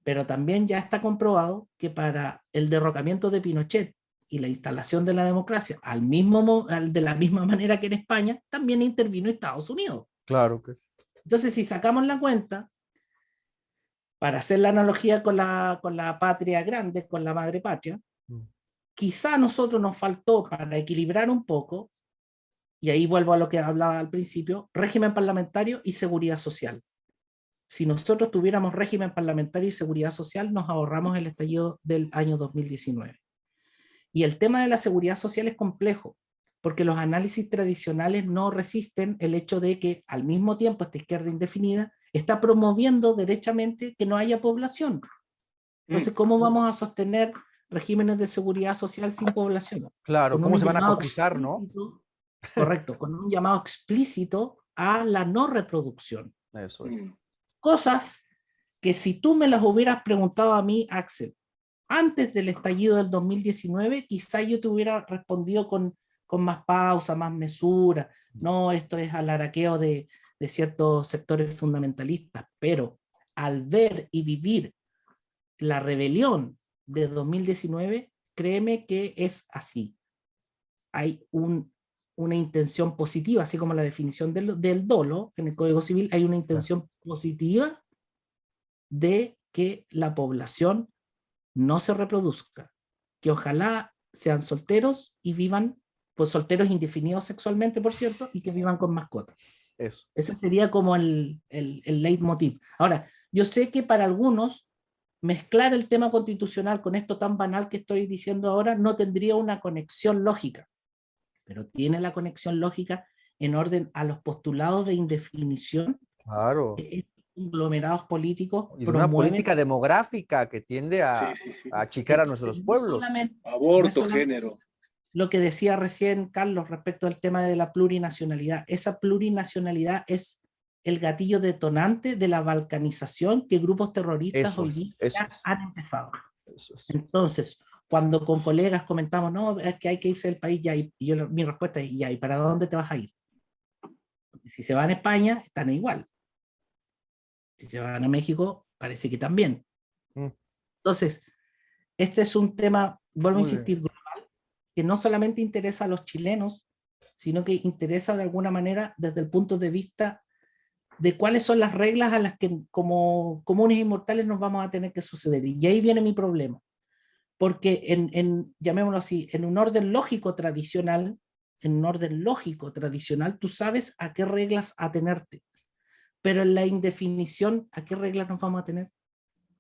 S5: Pero también ya está comprobado que para el derrocamiento de Pinochet y la instalación de la democracia, de la misma manera que en España, también intervino Estados Unidos.
S1: Claro que sí.
S5: Entonces, si sacamos la cuenta, para hacer la analogía con la patria grande, con la madre patria, quizá a nosotros nos faltó para equilibrar un poco, y ahí vuelvo a lo que hablaba al principio, régimen parlamentario y seguridad social. Si nosotros tuviéramos régimen parlamentario y seguridad social, nos ahorramos el estallido del año 2019. Y el tema de la seguridad social es complejo, porque los análisis tradicionales no resisten el hecho de que al mismo tiempo esta izquierda indefinida está promoviendo derechamente que no haya población. Entonces, ¿cómo vamos a sostener regímenes de seguridad social sin población?
S1: Claro,
S5: Con
S1: ¿cómo
S5: un
S1: se van a
S5: llamado
S1: cotizar, no?
S5: Correcto, con un llamado explícito a la no reproducción.
S1: Eso es.
S5: Cosas que si tú me las hubieras preguntado a mí, Axel, antes del estallido del 2019, quizá yo te hubiera respondido con más pausa, más mesura. No, esto es alaraqueo de ciertos sectores fundamentalistas, pero al ver y vivir la rebelión de 2019, créeme que es así. Hay una intención positiva, así como la definición del dolo en el Código Civil, hay una intención positiva de que la población no se reproduzca, que ojalá sean solteros y vivan, pues solteros indefinidos sexualmente, por cierto, y que vivan con mascotas.
S1: Eso.
S5: Ese sería como el leitmotiv. Ahora, yo sé que para algunos mezclar el tema constitucional con esto tan banal que estoy diciendo ahora no tendría una conexión lógica, pero tiene la conexión lógica en orden a los postulados de indefinición
S1: Claro.
S5: que estos conglomerados políticos
S1: Y de una
S5: promueven.
S1: política demográfica que tiende a
S3: Sí.
S1: achicar a nuestros
S5: No
S1: pueblos.
S5: solamente
S3: Aborto, género.
S5: lo que decía recién Carlos respecto al tema de la plurinacionalidad. Esa plurinacionalidad es el gatillo detonante de la balcanización que grupos terroristas hoy día han empezado.
S1: Eso es.
S5: Entonces, cuando con colegas comentamos, no, es que hay que irse del país, ya, y mi respuesta es, ya, ¿y para dónde te vas a ir? Porque si se van a España, están igual. Si se van a México, parece que también. Entonces, este es un tema, vuelvo a insistir, global, que no solamente interesa a los chilenos, sino que interesa de alguna manera desde el punto de vista de cuáles son las reglas a las que como comunes y mortales nos vamos a tener que suceder. Y ahí viene mi problema. Porque llamémoslo así, en un orden lógico tradicional, tú sabes a qué reglas atenerte. Pero en la indefinición, ¿a qué reglas nos vamos a tener?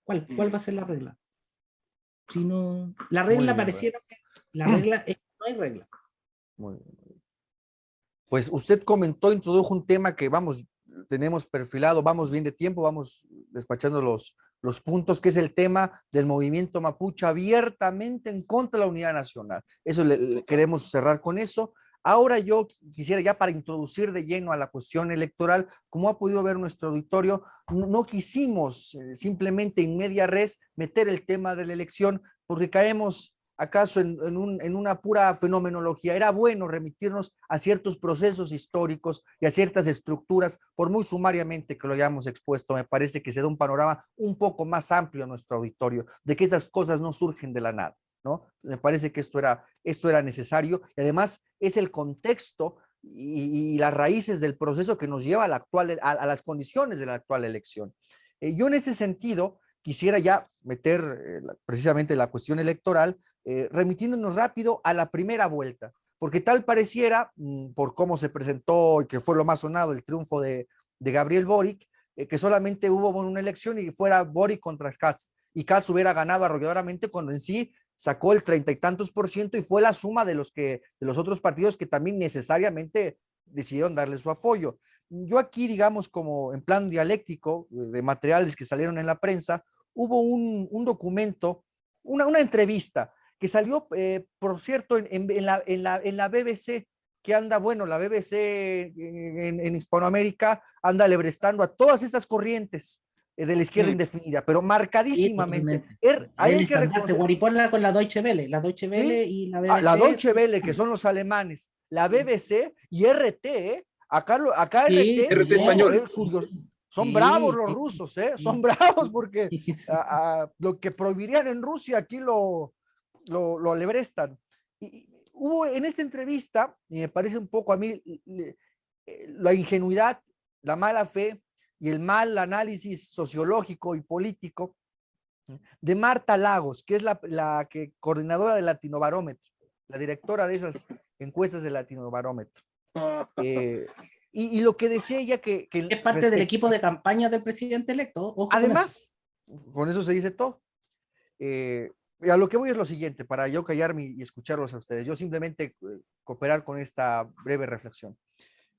S5: ¿Cuál va a ser la regla? Si no, la regla pareciera ser, la regla es que no hay regla.
S1: Muy bien. Pues usted introdujo un tema que tenemos perfilado, vamos bien de tiempo, vamos despachando los puntos, que es el tema del movimiento mapuche abiertamente en contra de la unidad nacional. Eso queremos cerrar con eso. Ahora yo quisiera ya para introducir de lleno a la cuestión electoral, como ha podido ver nuestro auditorio, no quisimos simplemente en media res meter el tema de la elección porque caemos acaso en una pura fenomenología. Era bueno remitirnos a ciertos procesos históricos y a ciertas estructuras, por muy sumariamente que lo hayamos expuesto, me parece que se da un panorama un poco más amplio a nuestro auditorio, de que esas cosas no surgen de la nada, ¿no? Me parece que esto era necesario y además es el contexto y las raíces del proceso que nos lleva a las condiciones de la actual elección. Yo en ese sentido quisiera ya meter precisamente la cuestión electoral, remitiéndonos rápido a la primera vuelta, porque tal pareciera, por cómo se presentó y que fue lo más sonado, el triunfo de Gabriel Boric, que solamente hubo una elección y fuera Boric contra Kast, y Kast hubiera ganado arrolladoramente cuando en sí sacó el 30 y tantos % y fue la suma de los otros partidos que también necesariamente decidieron darle su apoyo. Yo aquí, digamos, como en plan dialéctico, de materiales que salieron en la prensa, hubo un documento, una entrevista que salió, por cierto, en la BBC, que anda, bueno, la BBC en Hispanoamérica anda lebrestando a todas estas corrientes de la izquierda indefinida, pero marcadísimamente. Ahí hay que reconocer.
S5: Guaripola con la Deutsche Welle,
S1: ¿Sí?
S5: y la BBC.
S1: La Deutsche Welle, que son los alemanes, la BBC y RT, acá
S5: Sí,
S1: RT,
S3: RT español.
S1: curioso. Son
S5: Sí,
S1: bravos los
S5: sí,
S1: rusos,
S5: sí.
S1: son bravos porque lo que prohibirían en Rusia aquí lo alebrestan. Y hubo en esta entrevista, y me parece un poco a mí, la ingenuidad, la mala fe y el mal análisis sociológico y político de Marta Lagos, que es la coordinadora del Latinobarómetro, la directora de esas encuestas del Latinobarómetro. Y lo que decía ella que
S5: es parte del equipo de campaña del presidente electo. Ojo
S1: además, con eso se dice todo. Y a lo que voy es lo siguiente, para yo callarme y escucharlos a ustedes, yo simplemente cooperar con esta breve reflexión.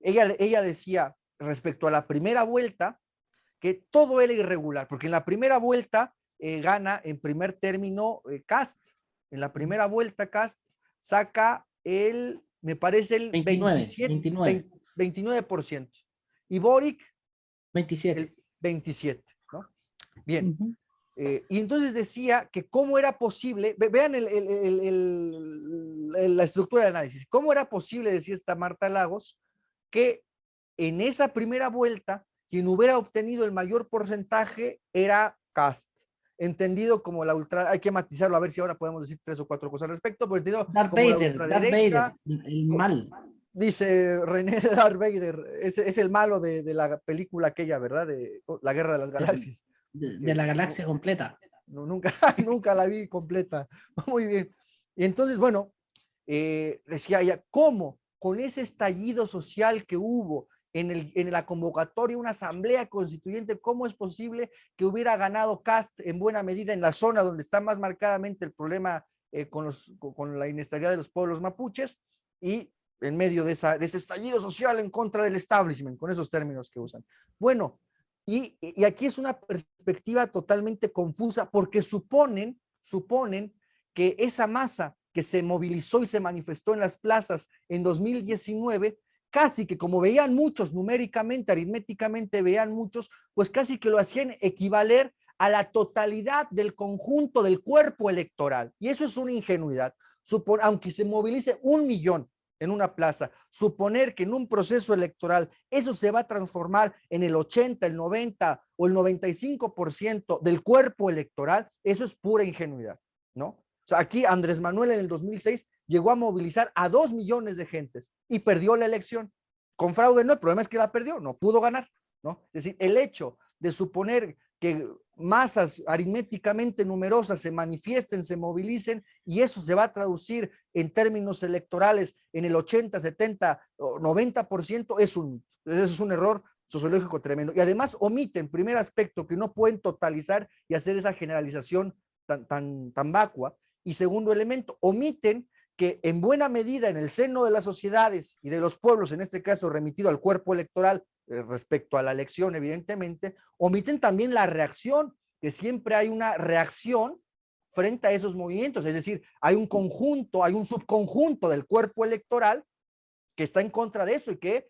S1: Ella decía respecto a la primera vuelta que todo era irregular, porque en la primera vuelta gana en primer término Kast. En la primera vuelta Kast saca me parece el 29%. Y Boric
S5: 27.
S1: el 27%, ¿no? Bien. Y entonces decía que cómo era posible, vean la estructura de análisis, cómo era posible, decía esta Marta Lagos, que en esa primera vuelta quien hubiera obtenido el mayor porcentaje era Kast, entendido como la ultra, hay que matizarlo, a ver si ahora podemos decir 3 o 4 cosas al respecto, pero entendido como la ultraderecha,
S5: el mal.
S1: dice René Darth Vader, es el malo de la película aquella, ¿verdad? De La Guerra de las Galaxias.
S5: De la galaxia completa.
S1: Nunca la vi completa. Muy bien. Y entonces, bueno, decía ella, ¿cómo? Con ese estallido social que hubo en la convocatoria, una asamblea constituyente, ¿cómo es posible que hubiera ganado Kast en buena medida en la zona donde está más marcadamente el problema con la inestabilidad de los pueblos mapuches y en medio de ese estallido social en contra del establishment, con esos términos que usan? Bueno, y aquí es una perspectiva totalmente confusa porque suponen que esa masa que se movilizó y se manifestó en las plazas en 2019, casi que como veían muchos numéricamente, aritméticamente veían muchos, pues casi que lo hacían equivaler a la totalidad del conjunto del cuerpo electoral. Y eso es una ingenuidad. Aunque se movilice 1 millón en una plaza, suponer que en un proceso electoral eso se va a transformar en el 80, el 90 o el 95% del cuerpo electoral, eso es pura ingenuidad, ¿no? O sea, aquí Andrés Manuel en el 2006 llegó a movilizar a 2 millones de gentes y perdió la elección. Con fraude no, el problema es que la perdió, no pudo ganar, ¿no? Es decir, el hecho de suponer que masas aritméticamente numerosas se manifiesten, se movilicen y eso se va a traducir en términos electorales en el 80, 70 o 90% es un mito. Eso es un error sociológico tremendo. Y además omiten, primer aspecto, que no pueden totalizar y hacer esa generalización tan vacua. Y segundo elemento, omiten que en buena medida en el seno de las sociedades y de los pueblos, en este caso remitido al cuerpo electoral, respecto a la elección, evidentemente, omiten también la reacción, que siempre hay una reacción frente a esos movimientos, es decir, hay un conjunto, hay un subconjunto del cuerpo electoral que está en contra de eso y que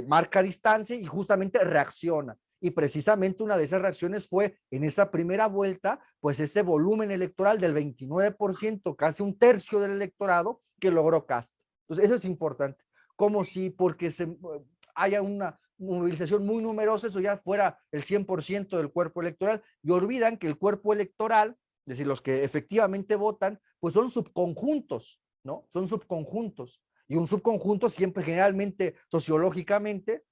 S1: marca distancia y justamente reacciona. Y precisamente una de esas reacciones fue en esa primera vuelta, pues ese volumen electoral del 29%, casi un tercio del electorado que logró Kast. Entonces, eso es importante. Como si porque haya una movilización muy numerosa, eso ya fuera el 100% del cuerpo electoral, y olvidan que el cuerpo electoral, es decir, los que efectivamente votan, pues son subconjuntos, ¿no? Son subconjuntos. Y un subconjunto siempre, generalmente, sociológicamente,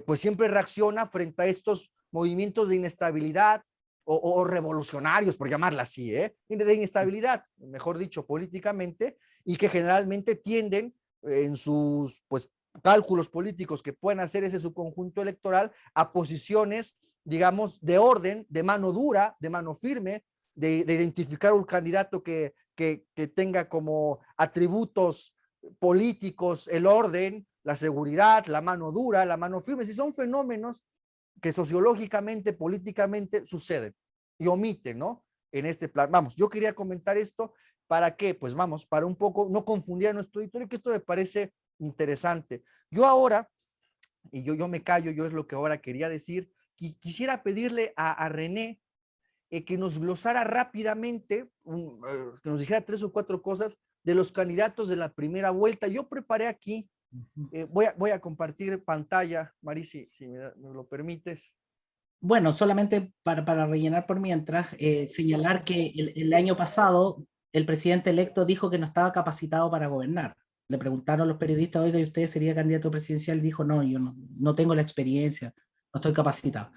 S1: pues siempre reacciona frente a estos movimientos de inestabilidad o revolucionarios, por llamarla así, de inestabilidad, mejor dicho, políticamente, y que generalmente tienden en sus pues, cálculos políticos que pueden hacer ese su conjunto electoral a posiciones, digamos, de orden, de mano dura, de mano firme, de identificar un candidato que tenga como atributos políticos el orden, la seguridad, la mano dura, la mano firme. Si son fenómenos que sociológicamente, políticamente suceden y omiten, ¿no? En este plan. Vamos, yo quería comentar esto para que, pues vamos, para un poco no confundir a nuestro auditorio, que esto me parece interesante. Yo ahora, y yo me callo, yo es lo que ahora quería decir, quisiera pedirle a René que nos glosara rápidamente, que nos dijera 3 o 4 cosas de los candidatos de la primera vuelta. Yo preparé aquí, voy a compartir pantalla, Mari, si me lo permites.
S5: Bueno, solamente para rellenar por mientras, señalar que el año pasado el presidente electo dijo que no estaba capacitado para gobernar. Le preguntaron a los periodistas, oiga, ¿y usted sería candidato presidencial? Dijo, no, yo no tengo la experiencia, no estoy capacitado.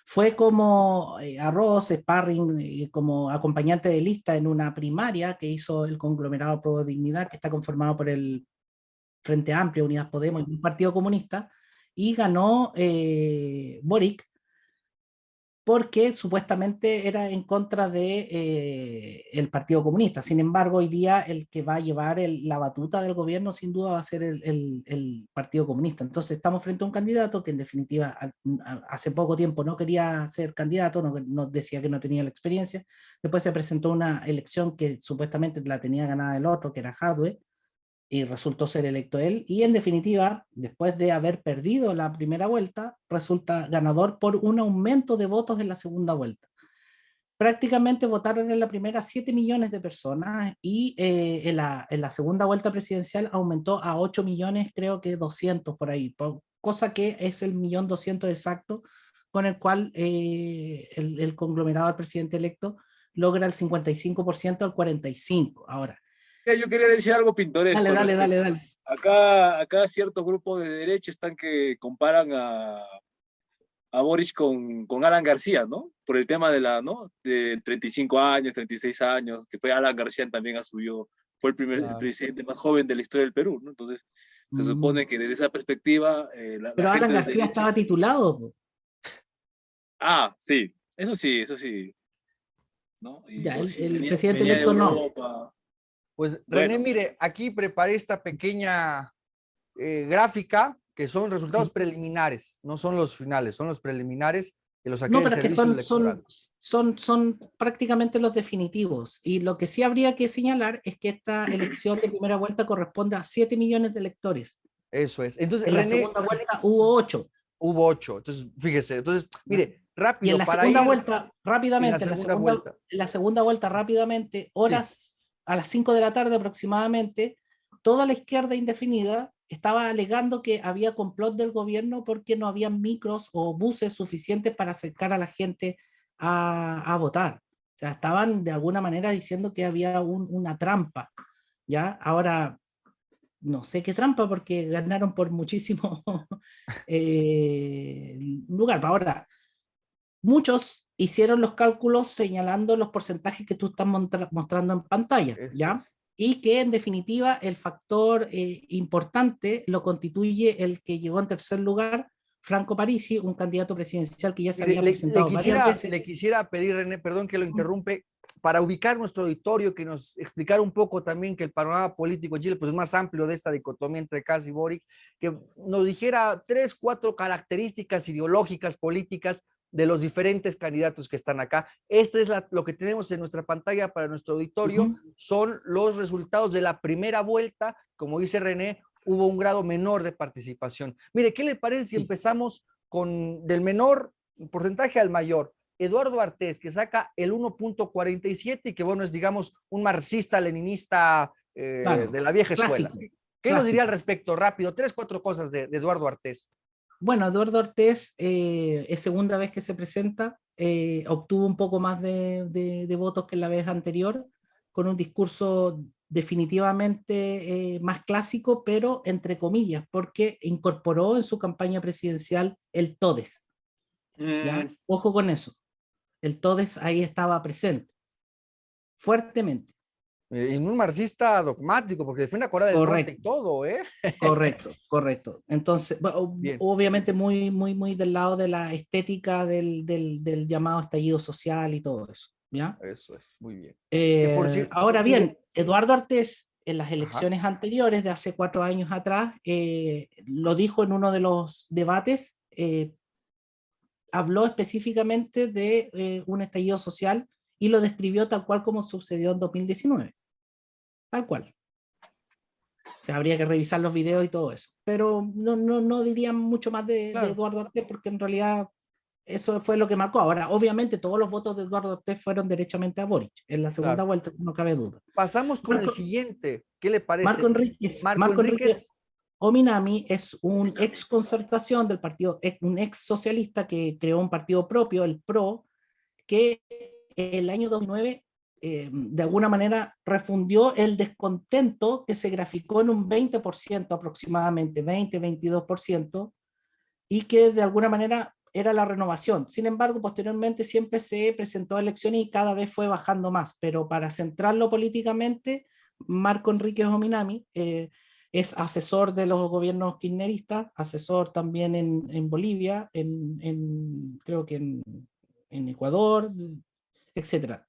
S5: Fue como arroz, sparring, como acompañante de lista en una primaria que hizo el conglomerado Pro Dignidad, que está conformado por el Frente Amplio, Unidas Podemos y un partido comunista, y ganó Boric, porque supuestamente era en contra de el Partido Comunista. Sin embargo, hoy día el que va a llevar la batuta del gobierno sin duda va a ser el Partido Comunista. Entonces estamos frente a un candidato que en definitiva hace poco tiempo no quería ser candidato, no decía que no tenía la experiencia. Después se presentó una elección que supuestamente la tenía ganada el otro, que era Jadwe, y resultó ser electo él, y en definitiva, después de haber perdido la primera vuelta, resulta ganador por un aumento de votos en la segunda vuelta. Prácticamente votaron en la primera 7 millones de personas y en la segunda vuelta presidencial aumentó a 8 millones, creo que 200 por ahí, cosa que es el 1.200.000 exacto con el cual el conglomerado del presidente electo logra el 55% al 45%. Ahora,
S3: Yo quería decir algo pintoresco.
S5: Dale.
S3: Acá cierto grupo de derecha están que comparan a Boric con Alan García, ¿no? Por el tema de 35 años, 36 años, que fue Alan García también asumió, fue el presidente más joven de la historia del Perú, ¿no? Entonces, se supone que desde esa perspectiva...
S5: Pero Alan García estaba titulado.
S3: Sí, eso sí. ¿No? Y
S5: Ya,
S3: pues,
S5: el presidente
S3: venía
S5: electo
S3: de
S5: no.
S3: Europa.
S1: Pues
S3: Bueno.
S1: René, mire, aquí preparé esta pequeña gráfica que son resultados preliminares, no son los finales, son los preliminares que los saqué
S5: No,
S1: del
S5: pero es que
S1: servicio electoral.
S5: son prácticamente los definitivos. Y lo que sí habría que señalar es que esta elección de primera vuelta corresponde a 7 millones de electores.
S1: Eso es. Entonces,
S5: En la
S1: René,
S5: segunda vuelta hubo 8.
S1: hubo 8. Entonces, fíjese. Entonces, mire, rápido
S5: Y en la
S1: para
S5: segunda
S1: ir
S5: vuelta, rápidamente,
S1: en
S5: la segunda vuelta, rápidamente, horas
S1: sí.
S5: a las 5 de la tarde aproximadamente, toda la izquierda indefinida estaba alegando que había complot del gobierno porque no había micros o buses suficientes para acercar a la gente a votar. O sea, estaban de alguna manera diciendo que había una trampa, ¿ya? Ahora, no sé qué trampa porque ganaron por muchísimo lugar. Ahora, muchos hicieron los cálculos señalando los porcentajes que tú estás mostrando en pantalla, ¿ya?
S1: Eso es.
S5: Y que en definitiva el factor importante lo constituye el que llegó en tercer lugar, Franco Parisi, un candidato presidencial que ya se había presentado varias veces.
S1: Le quisiera pedir, René, perdón que lo interrumpe, para ubicar nuestro auditorio, que nos explicara un poco también que el panorama político en Chile pues, es más amplio de esta dicotomía entre Kast y Boric, que nos dijera 3, 4 características ideológicas, políticas de los diferentes candidatos que están acá. Este es lo que tenemos en nuestra pantalla para nuestro auditorio, son los resultados de la primera vuelta. Como dice René, hubo un grado menor de participación. Mire, ¿qué le parece si empezamos con del menor porcentaje al mayor? Eduardo Artés, que saca el 1.47 y que bueno, es digamos un marxista-leninista
S5: Claro,
S1: de la vieja escuela.
S5: clásico.
S1: ¿Qué nos diría al respecto? Rápido, 3, 4 cosas de Eduardo Artés.
S5: Bueno, Eduardo Artés es segunda vez que se presenta, obtuvo un poco más de votos que la vez anterior, con un discurso definitivamente más clásico, pero entre comillas, porque incorporó en su campaña presidencial el todes. ¿Ya? Ojo con eso, el todes ahí estaba presente, fuertemente.
S1: Y un marxista dogmático, porque defiende a Corea del Norte y todo, ¿eh?
S5: Correcto, correcto. Entonces,
S1: Bien.
S5: obviamente muy del lado de la estética del llamado estallido social y todo eso, ¿ya?
S1: Eso es, muy bien. Que por cierto,
S5: Ahora bien, Eduardo Artés, en las
S1: Ajá.
S5: elecciones anteriores de hace 4 años atrás, lo dijo en uno de los debates, habló específicamente de un estallido social y lo describió tal cual como sucedió en 2019. Tal cual. O sea, habría que revisar los videos y todo eso. Pero no diría mucho más de
S1: Claro.
S5: Eduardo Artés, porque en realidad eso fue lo que marcó. Ahora, obviamente, todos los votos de Eduardo Artés fueron derechamente a Boric. En la segunda
S1: Claro.
S5: vuelta, no cabe duda.
S1: Pasamos con el siguiente. ¿Qué le parece?
S5: Marco Enríquez.
S1: Marco Enríquez.
S5: Ominami es un ex concertación del partido, un ex socialista que creó un partido propio, el PRO, que el año 2009 de alguna manera refundió el descontento que se graficó en un 20% aproximadamente, 20-22%, y que de alguna manera era la renovación. Sin embargo, posteriormente siempre se presentó a elecciones y cada vez fue bajando más, pero para centrarlo políticamente, Marco Enríquez Ominami es asesor de los gobiernos kirchneristas, asesor también en Bolivia, creo que en Ecuador, etcétera.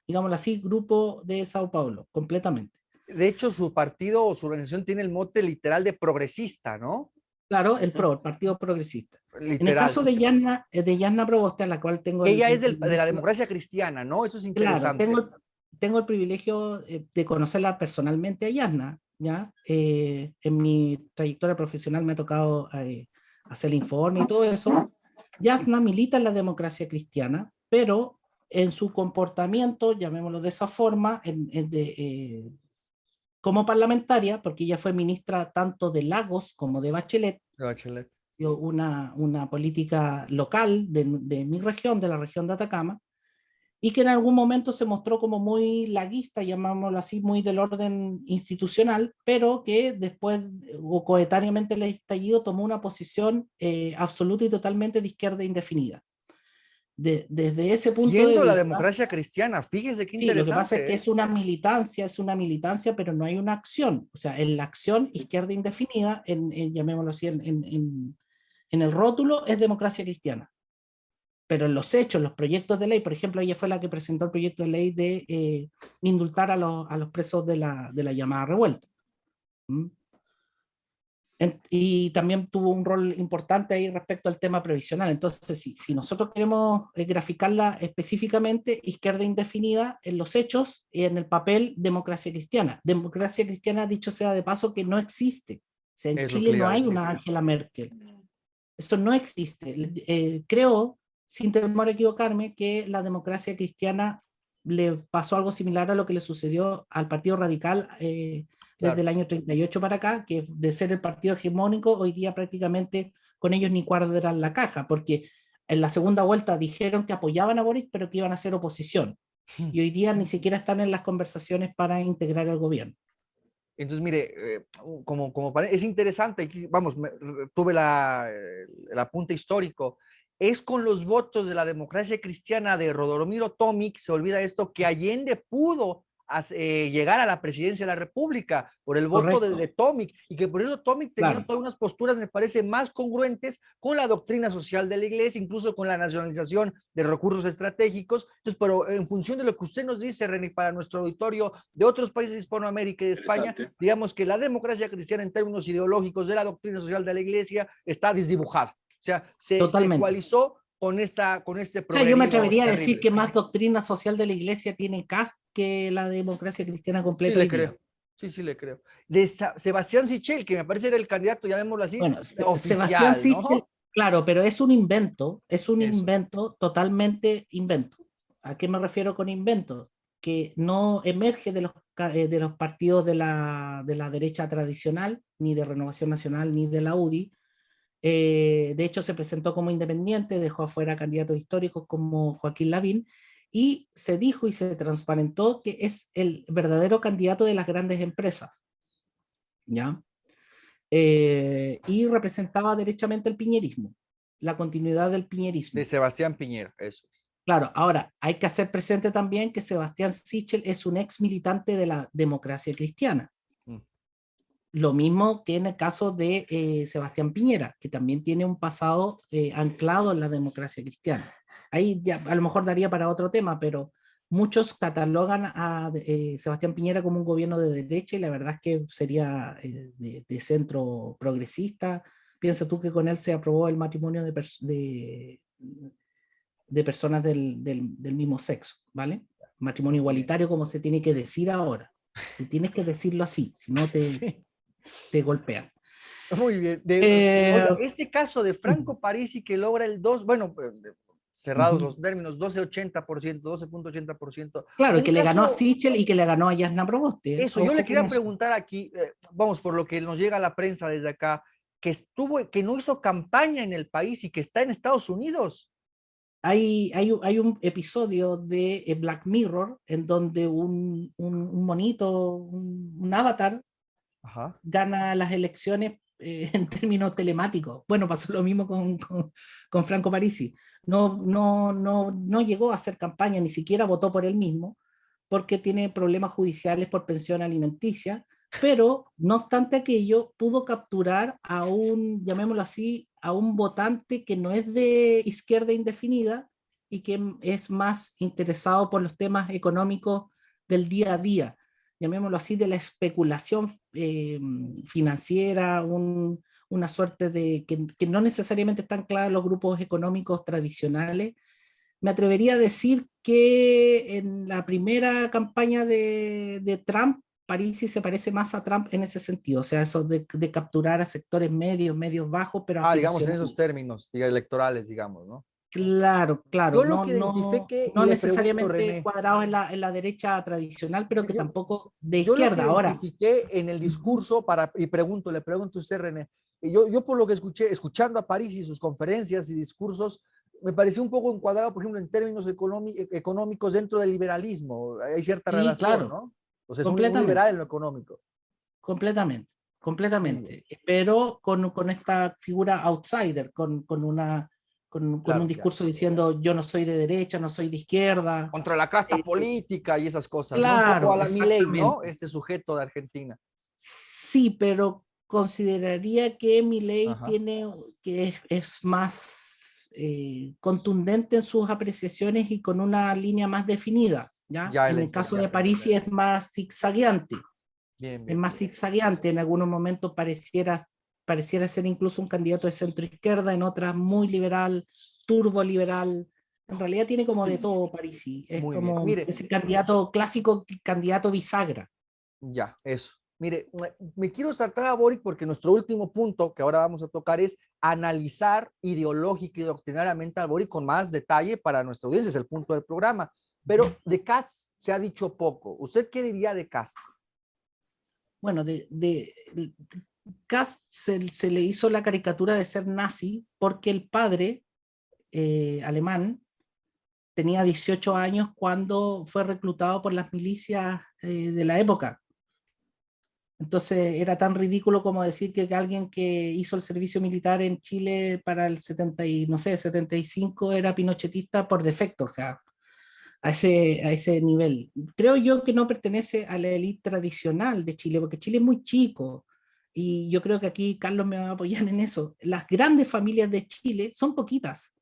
S5: Digámoslo así, grupo de Sao Paulo, completamente.
S1: De hecho, su partido o su organización tiene el mote literal de progresista, ¿no?
S5: Claro, el PRO, el Partido Progresista.
S1: Literal.
S5: En el caso de Yasna Proboste, a la cual tengo
S1: que ella es de la democracia cristiana, ¿no? Eso es interesante.
S5: Claro, tengo el privilegio de conocerla personalmente a Yasna, ¿ya? En mi trayectoria profesional me ha tocado hacer el informe y todo eso. Yasna milita en la democracia cristiana, pero en su comportamiento, llamémoslo de esa forma, como parlamentaria, porque ella fue ministra tanto de Lagos como de Bachelet, una política local de mi región, de la región de Atacama, y que en algún momento se mostró como muy laguista, llamámoslo así, muy del orden institucional, pero que después o coetáneamente el estallido tomó una posición absoluta y totalmente de izquierda indefinida. Desde ese punto
S1: Siendo
S5: de vista,
S1: la democracia cristiana, fíjese qué interesante.
S5: Sí, lo que pasa es que es una militancia, pero no hay una acción. O sea, en la acción izquierda indefinida, llamémoslo así, en el rótulo es democracia cristiana. Pero en los hechos, los proyectos de ley, por ejemplo, ella fue la que presentó el proyecto de ley de indultar a los presos de la llamada revuelta. ¿Mm? Y también tuvo un rol importante ahí respecto al tema previsional. Entonces, si nosotros queremos graficarla específicamente, izquierda indefinida en los hechos y en el papel democracia cristiana. Democracia cristiana, dicho sea de paso, que no existe. O sea, en Chile no hay una Angela Merkel. Eso no existe. Creo, sin temor a equivocarme, que la democracia cristiana le pasó algo similar a lo que le sucedió al Partido Radical desde el año 38 para acá, que de ser el partido hegemónico, hoy día prácticamente con ellos ni cuadran la caja, porque en la segunda vuelta dijeron que apoyaban a Boric, pero que iban a hacer oposición. Y hoy día ni siquiera están en las conversaciones para integrar el gobierno.
S1: Entonces, mire, es interesante, vamos, tuve el apunte histórico, es con los votos de la democracia cristiana de Rodomiro Tomic, se olvida esto, que Allende pudo llegar a la presidencia de la República por el voto de Tomic, y que por eso Tomic tenía todas unas posturas, me parece, más congruentes con la doctrina social de la Iglesia, incluso con la nacionalización de recursos estratégicos. Entonces, pero en función de lo que usted nos dice, René, para nuestro auditorio de otros países de Hispanoamérica y de España, digamos que la democracia cristiana en términos ideológicos de la doctrina social de la Iglesia está desdibujada. O sea, se ecualizó con este
S5: programa. Yo me atrevería a decir que más doctrina social de la Iglesia tiene Kast que la democracia cristiana completa.
S1: Sí, le creo. Sí, le creo. De Sebastián Sichel, que me parece era el candidato, llamémoslo así,
S5: bueno,
S1: oficial,
S5: Sebastián Sichel,
S1: ¿no?
S5: Claro, pero es un invento, invento, totalmente invento. ¿A qué me refiero con invento? Que no emerge de los partidos de la derecha tradicional, ni de Renovación Nacional, ni de la UDI. De hecho, se presentó como independiente, dejó afuera candidatos históricos como Joaquín Lavín, y se dijo y se transparentó que es el verdadero candidato de las grandes empresas, ¿ya? Y representaba derechamente el piñerismo, la continuidad del piñerismo.
S1: De Sebastián Piñera, eso es.
S5: Claro, ahora hay que hacer presente también que Sebastián Sichel es un ex militante de la democracia cristiana.
S1: Mm.
S5: Lo mismo que en el caso de Sebastián Piñera, que también tiene un pasado anclado en la democracia cristiana. Ahí ya a lo mejor daría para otro tema, pero muchos catalogan a Sebastián Piñera como un gobierno de derecha y la verdad es que sería de centro progresista. Piensa tú que con él se aprobó el matrimonio de personas del mismo sexo, ¿vale? Matrimonio igualitario como se tiene que decir ahora. Tú tienes que decirlo así, si no
S1: Sí,
S5: te golpean.
S1: muy bien. Oiga, este caso de Franco Parisi que logra el 2, bueno, cerrados los términos, 12.80%, 12.80%.
S5: Claro,
S1: Un
S5: que le ganó a
S1: caso,
S5: Sichel y que le ganó a Jasna Proboste.
S1: eso, yo le quería preguntar aquí, vamos, por lo que nos llega a la prensa desde acá, que no hizo campaña en el país y que está en Estados Unidos.
S5: Hay un episodio de Black Mirror en donde un monito, un avatar,
S1: Ajá.
S5: gana las elecciones en términos telemáticos. Bueno, pasó lo mismo con Franco Parisi. No llegó a hacer campaña, ni siquiera votó por él mismo, porque tiene problemas judiciales por pensión alimenticia, pero no obstante aquello, pudo capturar a un, llamémoslo así, a un votante que no es de izquierda indefinida y que es más interesado por los temas económicos del día a día, llamémoslo así, de la especulación financiera, una suerte de que no necesariamente están claros los grupos económicos tradicionales. Me atrevería a decir que en la primera campaña de Trump, Parisi se parece más a Trump en ese sentido, o sea, eso de capturar a sectores medios, medios bajos, pero
S1: Digamos en esos
S5: aspiracionales.
S1: términos, electorales, digamos, ¿no?
S5: Claro, claro,
S1: Yo lo que identifiqué y
S5: no
S1: le pregunto,
S5: necesariamente
S1: René,
S5: cuadrados en la derecha tradicional, pero que
S1: yo,
S5: tampoco de
S1: yo lo que
S5: izquierda. Ahora,
S1: identifiqué en el discurso y le pregunto a usted, René, yo por lo que escuché, escuchando a París y sus conferencias y discursos, me pareció un poco encuadrado, por ejemplo, en términos económicos dentro del liberalismo. Hay cierta
S5: sí,
S1: relación,
S5: claro,
S1: ¿no? O sea, es un
S5: completamente.
S1: liberal en lo económico.
S5: Completamente,
S1: Muy bien,
S5: completamente. Pero con esta figura outsider, con un
S1: claro, claro.
S5: discurso diciendo yo no soy de derecha, no soy de izquierda.
S1: Contra la casta
S5: Eh,
S1: política y esas cosas, ¿no? Un poco a
S5: claro,
S1: la Milei, ¿no?
S5: exactamente.
S1: Este sujeto de Argentina.
S5: Sí, pero consideraría que Milei
S1: Ajá.
S5: es más contundente en sus apreciaciones y con una línea más definida, ¿ya?
S1: Ya,
S5: En el caso
S1: ya.
S5: de Parisi es más zigzagueante.
S1: Bien,
S5: Es
S1: bien,
S5: más
S1: bien.
S5: zigzagueante, en algunos momentos pareciera ser incluso un candidato de centro izquierda, en otras muy liberal, turbo liberal. En realidad tiene como de todo Parisi, es
S1: Muy bien.
S5: como
S1: Mire,
S5: ese candidato clásico, candidato bisagra.
S1: ya, eso. Mire, me quiero saltar a Boric porque nuestro último punto que ahora vamos a tocar es analizar ideológica y doctrinariamente a Boric con más detalle para nuestra audiencia, es el punto del programa. Pero de Katz se ha dicho poco. ¿Usted qué diría de Katz?
S5: Bueno, Kast se le hizo la caricatura de ser nazi porque el padre alemán tenía 18 años cuando fue reclutado por las milicias de la época. Entonces era tan ridículo como decir que alguien que hizo el servicio militar en Chile para el 70 y, no sé, 75 era pinochetista por defecto, o sea, a ese nivel. Creo yo que no pertenece a la élite tradicional de Chile, porque Chile es muy chico, y yo creo que aquí Carlos me va a apoyar en eso. Las grandes familias de Chile son poquitas,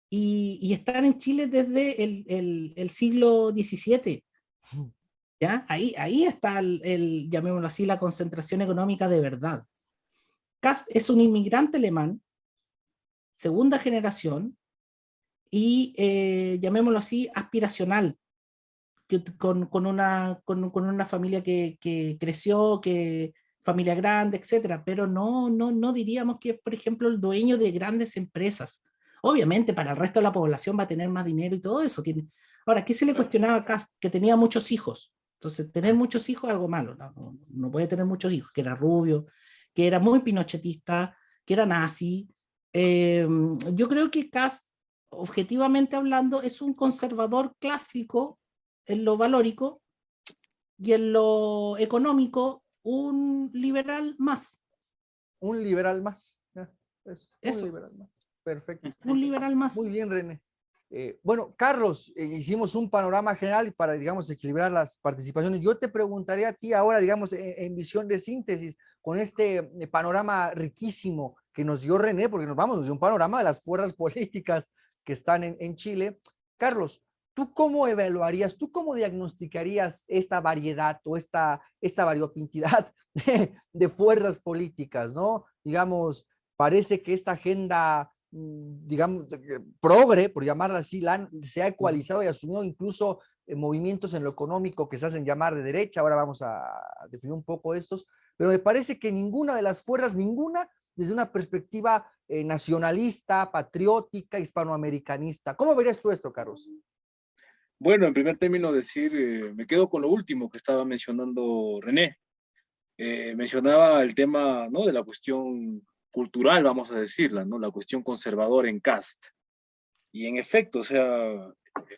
S5: y están en Chile desde el siglo XVII. ¿Ya? Ahí está llamémoslo así, la concentración económica de verdad. Kast es un inmigrante alemán, segunda generación, y llamémoslo así, aspiracional, con una familia que creció, familia grande, etcétera, pero no diríamos que es, por ejemplo, el dueño de grandes empresas. Obviamente, para el resto de la población va a tener más dinero y todo eso. Ahora, ¿qué se le cuestionaba a Kast? Que tenía muchos hijos. Entonces, tener muchos hijos es algo malo. No puede tener muchos hijos, que era rubio, que era muy pinochetista, que era nazi. Yo creo que Kast, objetivamente hablando, es un conservador clásico en lo valórico y en lo económico un liberal más.
S1: Un liberal más. Ya, eso, un
S5: Eso,
S1: liberal más. Perfecto.
S5: un liberal más.
S1: Muy bien, René. Bueno, Carlos, hicimos un panorama general para, digamos, equilibrar las participaciones. Yo te preguntaría a ti ahora, digamos, en visión de síntesis, con este panorama riquísimo que nos dio René, porque nos dio un panorama de las fuerzas políticas que están en Chile. Carlos, ¿tú cómo evaluarías, tú cómo diagnosticarías esta variedad o esta variopintidad de fuerzas políticas, ¿no? Digamos, parece que esta agenda, digamos, progre, por llamarla así, se ha ecualizado y asumido incluso movimientos en lo económico que se hacen llamar de derecha. Ahora vamos a definir un poco estos, pero me parece que ninguna de las fuerzas, ninguna, desde una perspectiva nacionalista, patriótica, hispanoamericanista. ¿Cómo verías tú esto, Carlos?
S3: Bueno, en primer término decir, me quedo con lo último que estaba mencionando René. Mencionaba el tema, ¿no?, de la cuestión cultural, vamos a decirla, ¿no?, la cuestión conservadora en CAST. Y en efecto, o sea,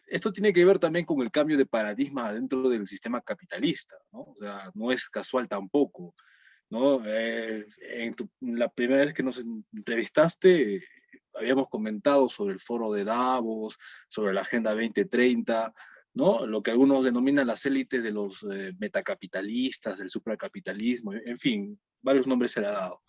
S3: esto tiene que ver también con el cambio de paradigma dentro del sistema capitalista, ¿no? O sea, no es casual tampoco, ¿no? La primera vez que nos entrevistaste, habíamos comentado sobre el foro de Davos, sobre la Agenda 2030, ¿no? Lo que algunos denominan las élites de los metacapitalistas, del supracapitalismo, en fin, varios nombres se le ha dado.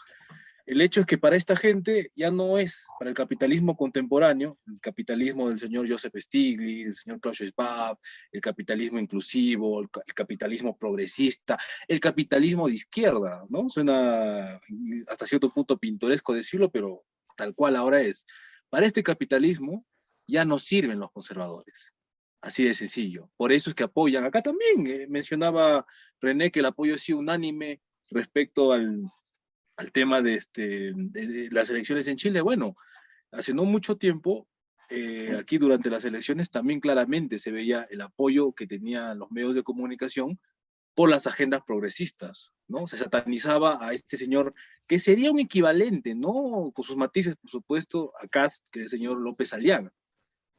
S3: El hecho es que para esta gente ya no es para el capitalismo contemporáneo, el capitalismo del señor Joseph Stiglitz, del señor Klaus Schwab, el capitalismo inclusivo, el capitalismo progresista, el capitalismo de izquierda, ¿no? Suena hasta cierto punto pintoresco decirlo, pero tal cual ahora es. Para este capitalismo ya no sirven los conservadores. Así de sencillo. Por eso es que apoyan. Acá también mencionaba René que el apoyo ha sido unánime respecto al tema de las elecciones en Chile. Bueno, hace no mucho tiempo, aquí durante las elecciones también claramente se veía el apoyo que tenían los medios de comunicación por las agendas progresistas, ¿no? Se satanizaba a este señor, que sería un equivalente, ¿no?, con sus matices, por supuesto, a Kast, que es el señor López Aliaga,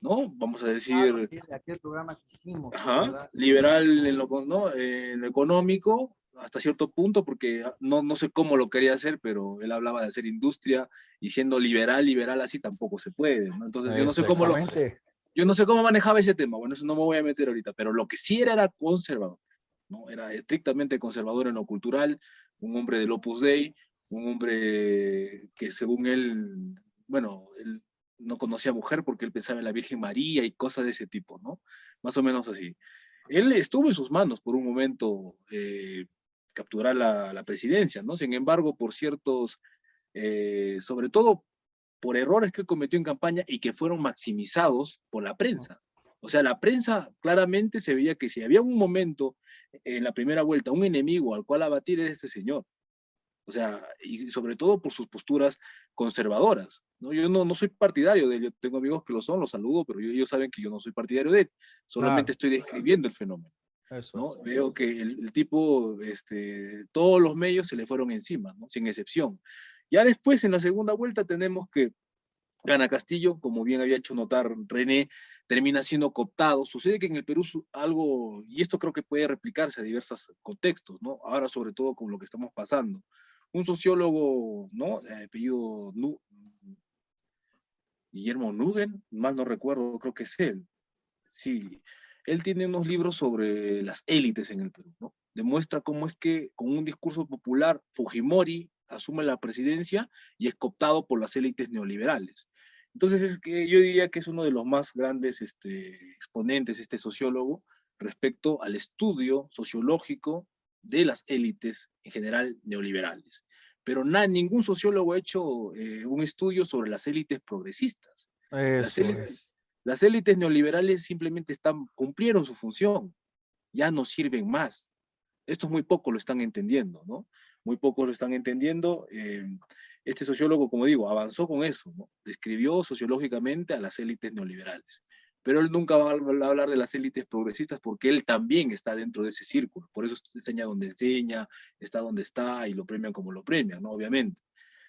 S3: ¿no? Vamos a decir,
S1: aquel programa que hicimos,
S3: ajá, liberal en lo, ¿no?, en lo económico, hasta cierto punto, porque no sé cómo lo quería hacer, pero él hablaba de hacer industria, y siendo liberal así tampoco se puede, ¿no? Entonces yo no sé cómo manejaba ese tema, bueno, eso no me voy a meter ahorita, pero lo que sí era conservador, ¿no? Era estrictamente conservador en lo cultural, un hombre del Opus Dei, un hombre que según él, bueno, él no conocía mujer porque él pensaba en la Virgen María y cosas de ese tipo, ¿no? Más o menos así. Él estuvo en sus manos por un momento capturar la presidencia, ¿no? Sin embargo, por ciertos, sobre todo por errores que él cometió en campaña y que fueron maximizados por la prensa. O sea, la prensa claramente se veía que si había un momento en la primera vuelta, un enemigo al cual abatir era este señor. O sea, y sobre todo por sus posturas conservadoras, ¿no? Yo no soy partidario de él, yo tengo amigos que lo son, los saludo, pero ellos saben que yo no soy partidario de él, solamente estoy describiendo el fenómeno, ¿no? Veo que el tipo, todos los medios se le fueron encima, ¿no?, sin excepción. Ya después, en la segunda vuelta, tenemos que gana Castillo, como bien había hecho notar René, termina siendo cooptado. Sucede que en el Perú algo, y esto creo que puede replicarse a diversos contextos, ¿no? Ahora sobre todo con lo que estamos pasando. Un sociólogo, ¿no?, apellido Guillermo Nugent, más no recuerdo, creo que es él. Sí, él tiene unos libros sobre las élites en el Perú, ¿no? Demuestra cómo es que con un discurso popular Fujimori asume la presidencia y es cooptado por las élites neoliberales. Entonces es que yo diría que es uno de los más grandes exponentes, este sociólogo, respecto al estudio sociológico de las élites en general neoliberales. Pero ningún sociólogo ha hecho un estudio sobre las élites progresistas. Las élites neoliberales simplemente cumplieron su función, ya no sirven más. Estos muy pocos lo están entendiendo, ¿no? Muy pocos lo están entendiendo. Este sociólogo, como digo, avanzó con eso, ¿no? Describió sociológicamente a las élites neoliberales. Pero él nunca va a hablar de las élites progresistas porque él también está dentro de ese círculo. Por eso enseña donde enseña, está donde está y lo premian como lo premian, ¿no? Obviamente.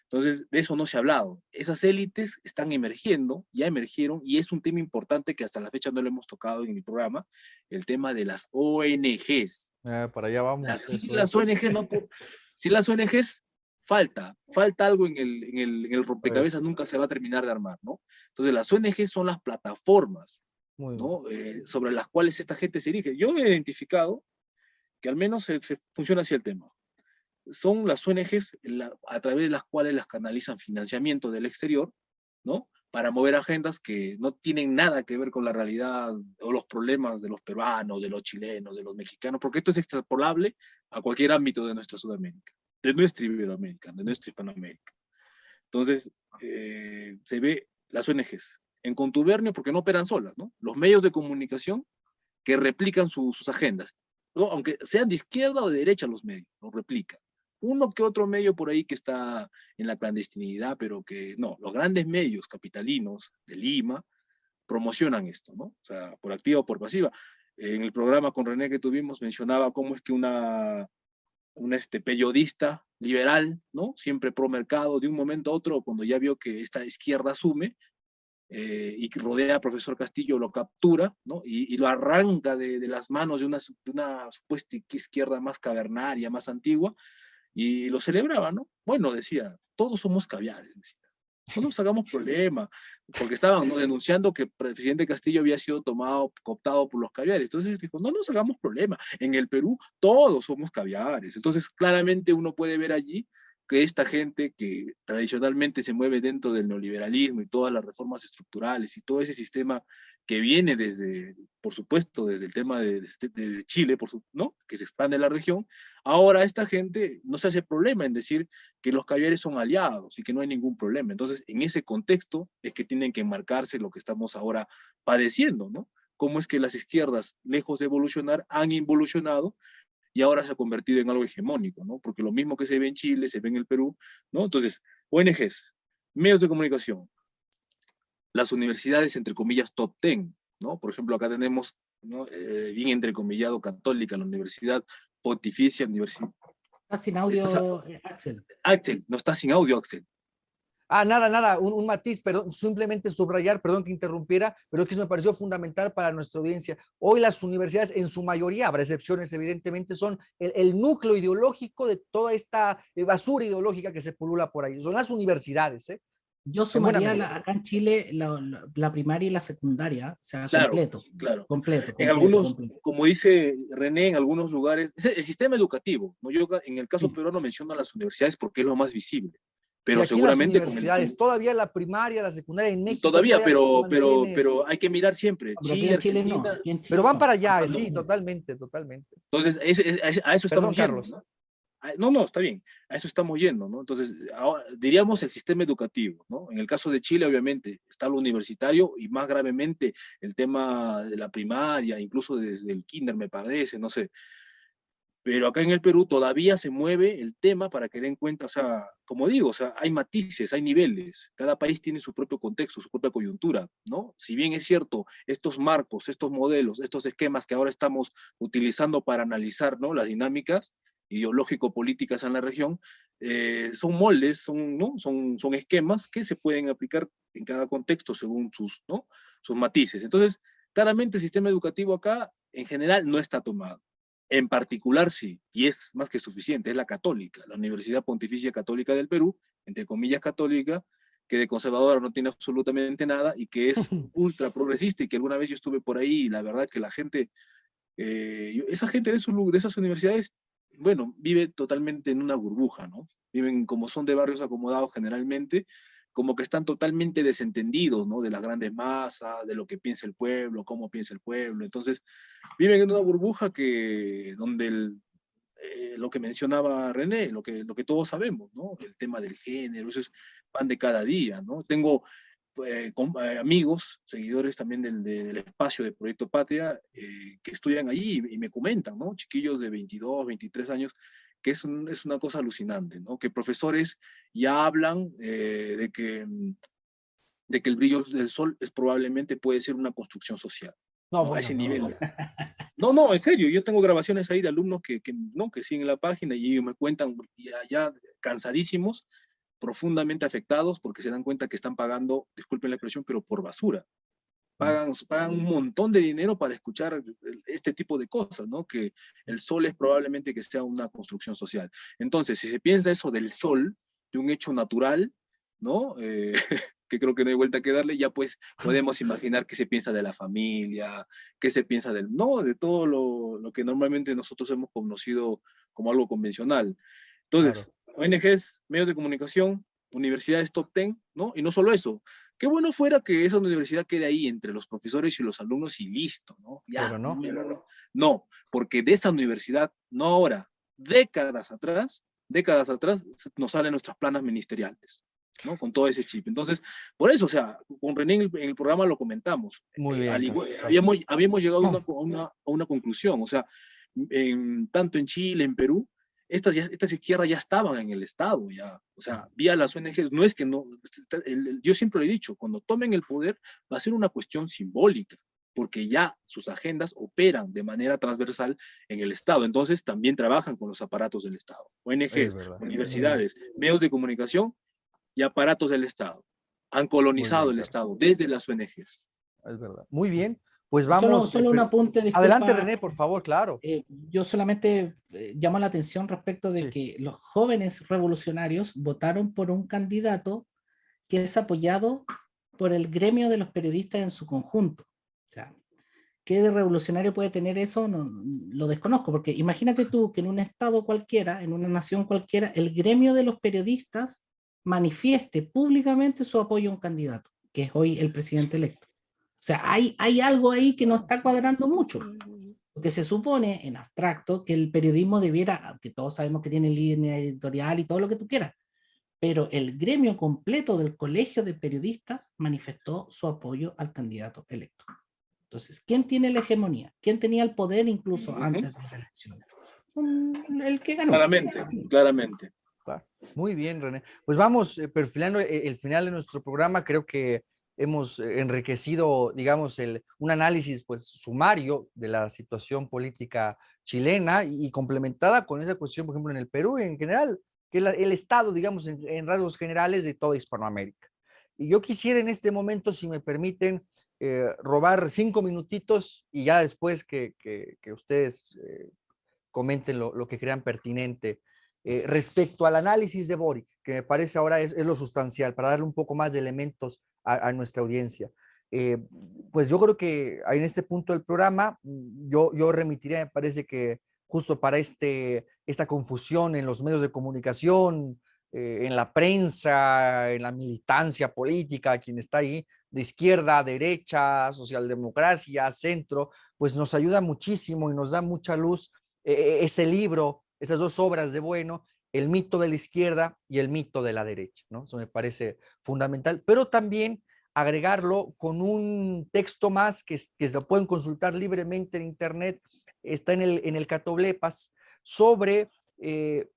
S3: Entonces, de eso no se ha hablado. Esas élites están emergiendo, ya emergieron, y es un tema importante que hasta la fecha no lo hemos tocado en mi programa, el tema de las ONGs.
S1: Para allá vamos.
S3: Si las ONGs falta algo en el rompecabezas, nunca se va a terminar de armar, ¿no? Entonces las ONG son las plataformas, ¿no? Sobre las cuales esta gente se dirige. Yo he identificado que al menos se funciona así el tema. Son las ONGs a través de las cuales las canalizan financiamiento del exterior, ¿no? Para mover agendas que no tienen nada que ver con la realidad o los problemas de los peruanos, de los chilenos, de los mexicanos, porque esto es extrapolable a cualquier ámbito de nuestra Sudamérica, de nuestra Iberoamérica, de nuestra Hispanoamérica. Entonces, se ve las ONGs en contubernio porque no operan solas, ¿no? Los medios de comunicación que replican sus agendas, ¿no? Aunque sean de izquierda o de derecha los medios, los replican. Uno que otro medio por ahí que está en la clandestinidad, pero que no, los grandes medios capitalinos de Lima promocionan esto, ¿no? O sea, por activa o por pasiva. En el programa con René que tuvimos mencionaba cómo es que una periodista liberal, ¿no? Siempre pro mercado, de un momento a otro, cuando ya vio que esta izquierda asume, y que rodea a profesor Castillo, lo captura, ¿no? Y lo arranca de las manos de una supuesta izquierda más cavernaria, más antigua, y lo celebraba, ¿no? Bueno, decía, todos somos caviares, decía. No nos hagamos problema, porque estaban, ¿no?, denunciando que el presidente Castillo había sido cooptado por los caviares. Entonces dijo, no nos hagamos problema, en el Perú todos somos caviares. Entonces claramente uno puede ver allí que esta gente que tradicionalmente se mueve dentro del neoliberalismo y todas las reformas estructurales y todo ese sistema que viene desde, por supuesto, desde el tema de Chile, ¿no?, que se expande en la región, ahora esta gente no se hace problema en decir que los caviares son aliados y que no hay ningún problema. Entonces, en ese contexto es que tienen que enmarcarse lo que estamos ahora padeciendo, ¿no? Cómo es que las izquierdas, lejos de evolucionar, han involucionado y ahora se ha convertido en algo hegemónico, ¿no? Porque lo mismo que se ve en Chile, se ve en el Perú, ¿no? Entonces, ONGs, medios de comunicación, las universidades, entre comillas, top 10, ¿no? Por ejemplo, acá tenemos, ¿no?, bien entrecomillado, católica, la Universidad Pontificia, Universidad.
S5: Está sin audio, Axel.
S3: Axel, no está sin audio, Axel.
S1: Nada, un matiz, perdón, simplemente subrayar, perdón que interrumpiera, pero es que eso me pareció fundamental para nuestra audiencia. Hoy las universidades, en su mayoría, habrá excepciones, evidentemente, son el núcleo ideológico de toda esta basura ideológica que se pulula por ahí. Son las universidades, ¿eh?
S5: Yo sumaría acá en Chile la primaria y la secundaria, o sea,
S3: claro,
S5: completo.
S3: Claro.
S5: Completo.
S3: En algunos, como dice René, en algunos lugares, el sistema educativo, ¿no? Yo en el caso peruano menciono a las universidades porque es lo más visible. Pero
S1: sí,
S3: seguramente
S1: las universidades, todavía la primaria, la secundaria en México.
S3: Todavía, pero hay que mirar siempre. Chile, Argentina.
S1: Pero van para allá, sí, totalmente.
S3: Entonces, a eso estamos yendo,
S1: Carlos.
S3: ¿no? Está bien, a eso estamos yendo, ¿no? Entonces, ahora, diríamos el sistema educativo, ¿no? En el caso de Chile, obviamente, está lo universitario y más gravemente el tema de la primaria, incluso desde el kinder, me parece, no sé. Pero acá en el Perú todavía se mueve el tema para que den cuenta, o sea, como digo, o sea, hay matices, hay niveles, cada país tiene su propio contexto, su propia coyuntura, ¿no? Si bien es cierto, estos marcos, estos modelos, estos esquemas que ahora estamos utilizando para analizar, ¿no?, las dinámicas ideológico-políticas en la región, son moldes, ¿no?, son esquemas que se pueden aplicar en cada contexto según sus matices. Entonces, claramente el sistema educativo acá, en general, no está tomado. En particular sí, y es más que suficiente, es la católica, la Universidad Pontificia Católica del Perú, entre comillas católica, que de conservadora no tiene absolutamente nada y que es ultra progresista, y que alguna vez yo estuve por ahí y la verdad que la gente, esa gente de esas universidades, bueno, vive totalmente en una burbuja, ¿no? Viven como son de barrios acomodados generalmente, como que están totalmente desentendidos, ¿no?, de las grandes masas, de lo que piensa el pueblo, cómo piensa el pueblo. Entonces, viven en una burbuja donde lo que mencionaba René, lo que todos sabemos, ¿no? El tema del género, eso es pan de cada día, ¿no? Tengo amigos, seguidores también del espacio de Proyecto Patria, que estudian allí y me comentan, ¿no? Chiquillos de 22, 23 años, que es una cosa alucinante, ¿no? Que profesores ya hablan de que el brillo del sol probablemente puede ser una construcción social.
S1: No,
S3: ¿no?
S1: bueno,
S3: A ese nivel. No, en serio, yo tengo grabaciones ahí de alumnos que siguen la página y ellos me cuentan ya cansadísimos, profundamente afectados porque se dan cuenta que están pagando, disculpen la expresión, pero por basura. pagan un montón de dinero para escuchar este tipo de cosas, ¿no? Que el sol es probablemente que sea una construcción social. Entonces, si se piensa eso del sol, de un hecho natural, ¿no? Que creo que no hay vuelta que darle, ya pues podemos imaginar qué se piensa de la familia, qué se piensa no, de todo lo que normalmente nosotros hemos conocido como algo convencional. Entonces,
S1: Claro.
S3: ONGs, medios de comunicación, universidades top 10, ¿no? Y no solo eso, qué bueno fuera que esa universidad quede ahí entre los profesores y los alumnos y listo, ¿no? Ya,
S1: Pero no.
S3: no, porque de esa universidad, no ahora, décadas atrás, nos salen nuestras planas ministeriales, ¿no? Con todo ese chip. Entonces, por eso, o sea, con René en el programa lo comentamos.
S1: Muy bien.
S3: Habíamos llegado a una conclusión, o sea, tanto en Chile, en Perú, estas izquierdas ya estaban en el Estado, ya, o sea, vía las ONGs, no es que no, yo siempre lo he dicho, cuando tomen el poder va a ser una cuestión simbólica, porque ya sus agendas operan de manera transversal en el Estado, entonces también trabajan con los aparatos del Estado, ONGs, universidades, medios de comunicación y aparatos del Estado. Han colonizado el Estado desde las ONGs.
S1: Es verdad. Muy bien, pues vamos.
S5: Solo un apunte, disculpa.
S1: Adelante, René, por favor, claro.
S5: Yo solamente llamo la atención respecto de
S1: Sí.
S5: que los jóvenes revolucionarios votaron por un candidato que es apoyado por el gremio de los periodistas en su conjunto. O sea, ¿qué de revolucionario puede tener eso? No, lo desconozco, porque imagínate tú que en un estado cualquiera, en una nación cualquiera, el gremio de los periodistas manifieste públicamente su apoyo a un candidato, que es hoy el presidente electo. O sea, hay algo ahí que no está cuadrando mucho, porque se supone en abstracto que el periodismo debiera, que todos sabemos que tiene línea editorial y todo lo que tú quieras, pero el gremio completo del colegio de periodistas manifestó su apoyo al candidato electo. Entonces, ¿quién tiene la hegemonía? ¿Quién tenía el poder incluso antes de las elecciones? El que ganó.
S3: Claramente.
S1: Muy bien, René. Pues vamos perfilando el final de nuestro programa. Creo que hemos enriquecido, digamos, un análisis pues sumario de la situación política chilena y complementada con esa cuestión, por ejemplo, en el Perú y en general, que el estado, digamos, en rasgos generales de toda Hispanoamérica. Y yo quisiera en este momento, si me permiten, robar 5 minutitos y ya después que ustedes comenten lo que crean pertinente. Respecto al análisis de Boric, que me parece ahora es lo sustancial, para darle un poco más de elementos a nuestra audiencia. Pues yo creo que en este punto del programa, yo remitiría, me parece que justo para esta confusión en los medios de comunicación, en la prensa, en la militancia política, quien está ahí, de izquierda, derecha, socialdemocracia, centro, pues nos ayuda muchísimo y nos da mucha luz ese libro, esas dos obras de Bueno, el mito de la izquierda y el mito de la derecha, ¿no? Eso me parece fundamental, pero también agregarlo con un texto más que se pueden consultar libremente en internet, está en el Catoblepas, sobre el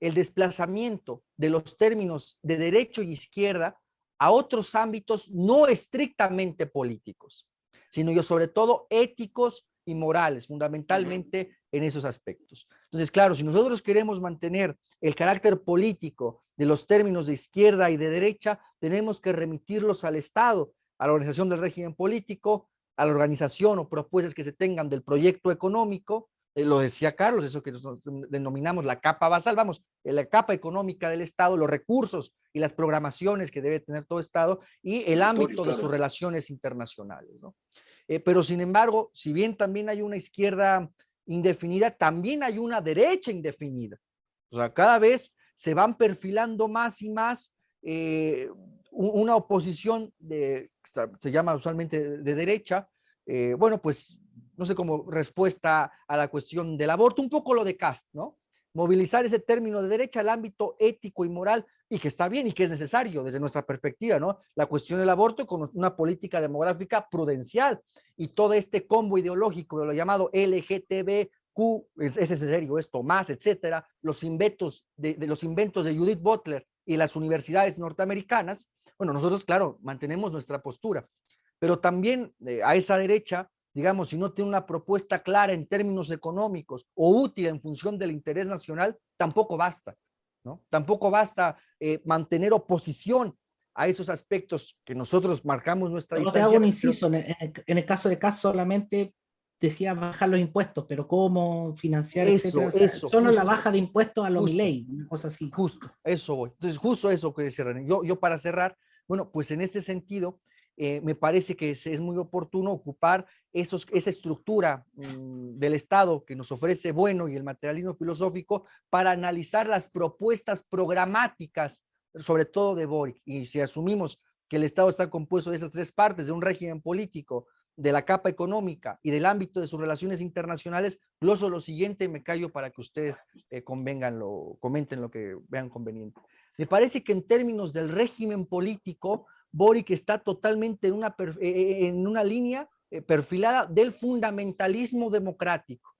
S1: desplazamiento de los términos de derecho y izquierda a otros ámbitos no estrictamente políticos, sino yo sobre todo éticos y morales, fundamentalmente en esos aspectos. Entonces, claro, si nosotros queremos mantener el carácter político de los términos de izquierda y de derecha, tenemos que remitirlos al Estado, a la organización del régimen político, a la organización o propuestas que se tengan del proyecto económico, lo decía Carlos, eso que nosotros denominamos la capa basal, vamos, la capa económica del Estado, los recursos y las programaciones que debe tener todo Estado y el ámbito de sus relaciones internacionales, ¿no? Pero sin embargo, si bien también hay una izquierda indefinida, también hay una derecha indefinida. O sea, cada vez se van perfilando más y más una oposición se llama usualmente de derecha, bueno, pues no sé, como respuesta a la cuestión del aborto, un poco lo de Kast, ¿no? Movilizar ese término de derecha al ámbito ético y moral, y que está bien y que es necesario desde nuestra perspectiva, ¿no? La cuestión del aborto con una política demográfica prudencial y todo este combo ideológico de lo llamado LGTBQ, es necesario esto, más, etcétera, los inventos de Judith Butler y las universidades norteamericanas. Bueno, nosotros, claro, mantenemos nuestra postura, pero también a esa derecha, digamos, si no tiene una propuesta clara en términos económicos o útil en función del interés nacional, tampoco basta, ¿no? Tampoco basta mantener oposición a esos aspectos que nosotros marcamos nuestra
S5: No te
S1: distancia.
S5: hago un inciso, en el caso de Kast solamente decía bajar los impuestos, pero cómo financiar, etcétera. O sea, solo la baja de impuestos a lo Milei, una cosa así.
S1: Justo, eso voy. Entonces, justo eso que decía René. Yo para cerrar, bueno, pues en ese sentido, me parece que es muy oportuno ocupar esa estructura del Estado que nos ofrece Bueno y el materialismo filosófico para analizar las propuestas programáticas, sobre todo de Boric. Y si asumimos que el Estado está compuesto de esas tres partes, de un régimen político, de la capa económica y del ámbito de sus relaciones internacionales, gloso lo siguiente y me callo para que ustedes comenten lo que vean conveniente. Me parece que en términos del régimen político, Boric está totalmente en una línea perfilada del fundamentalismo democrático.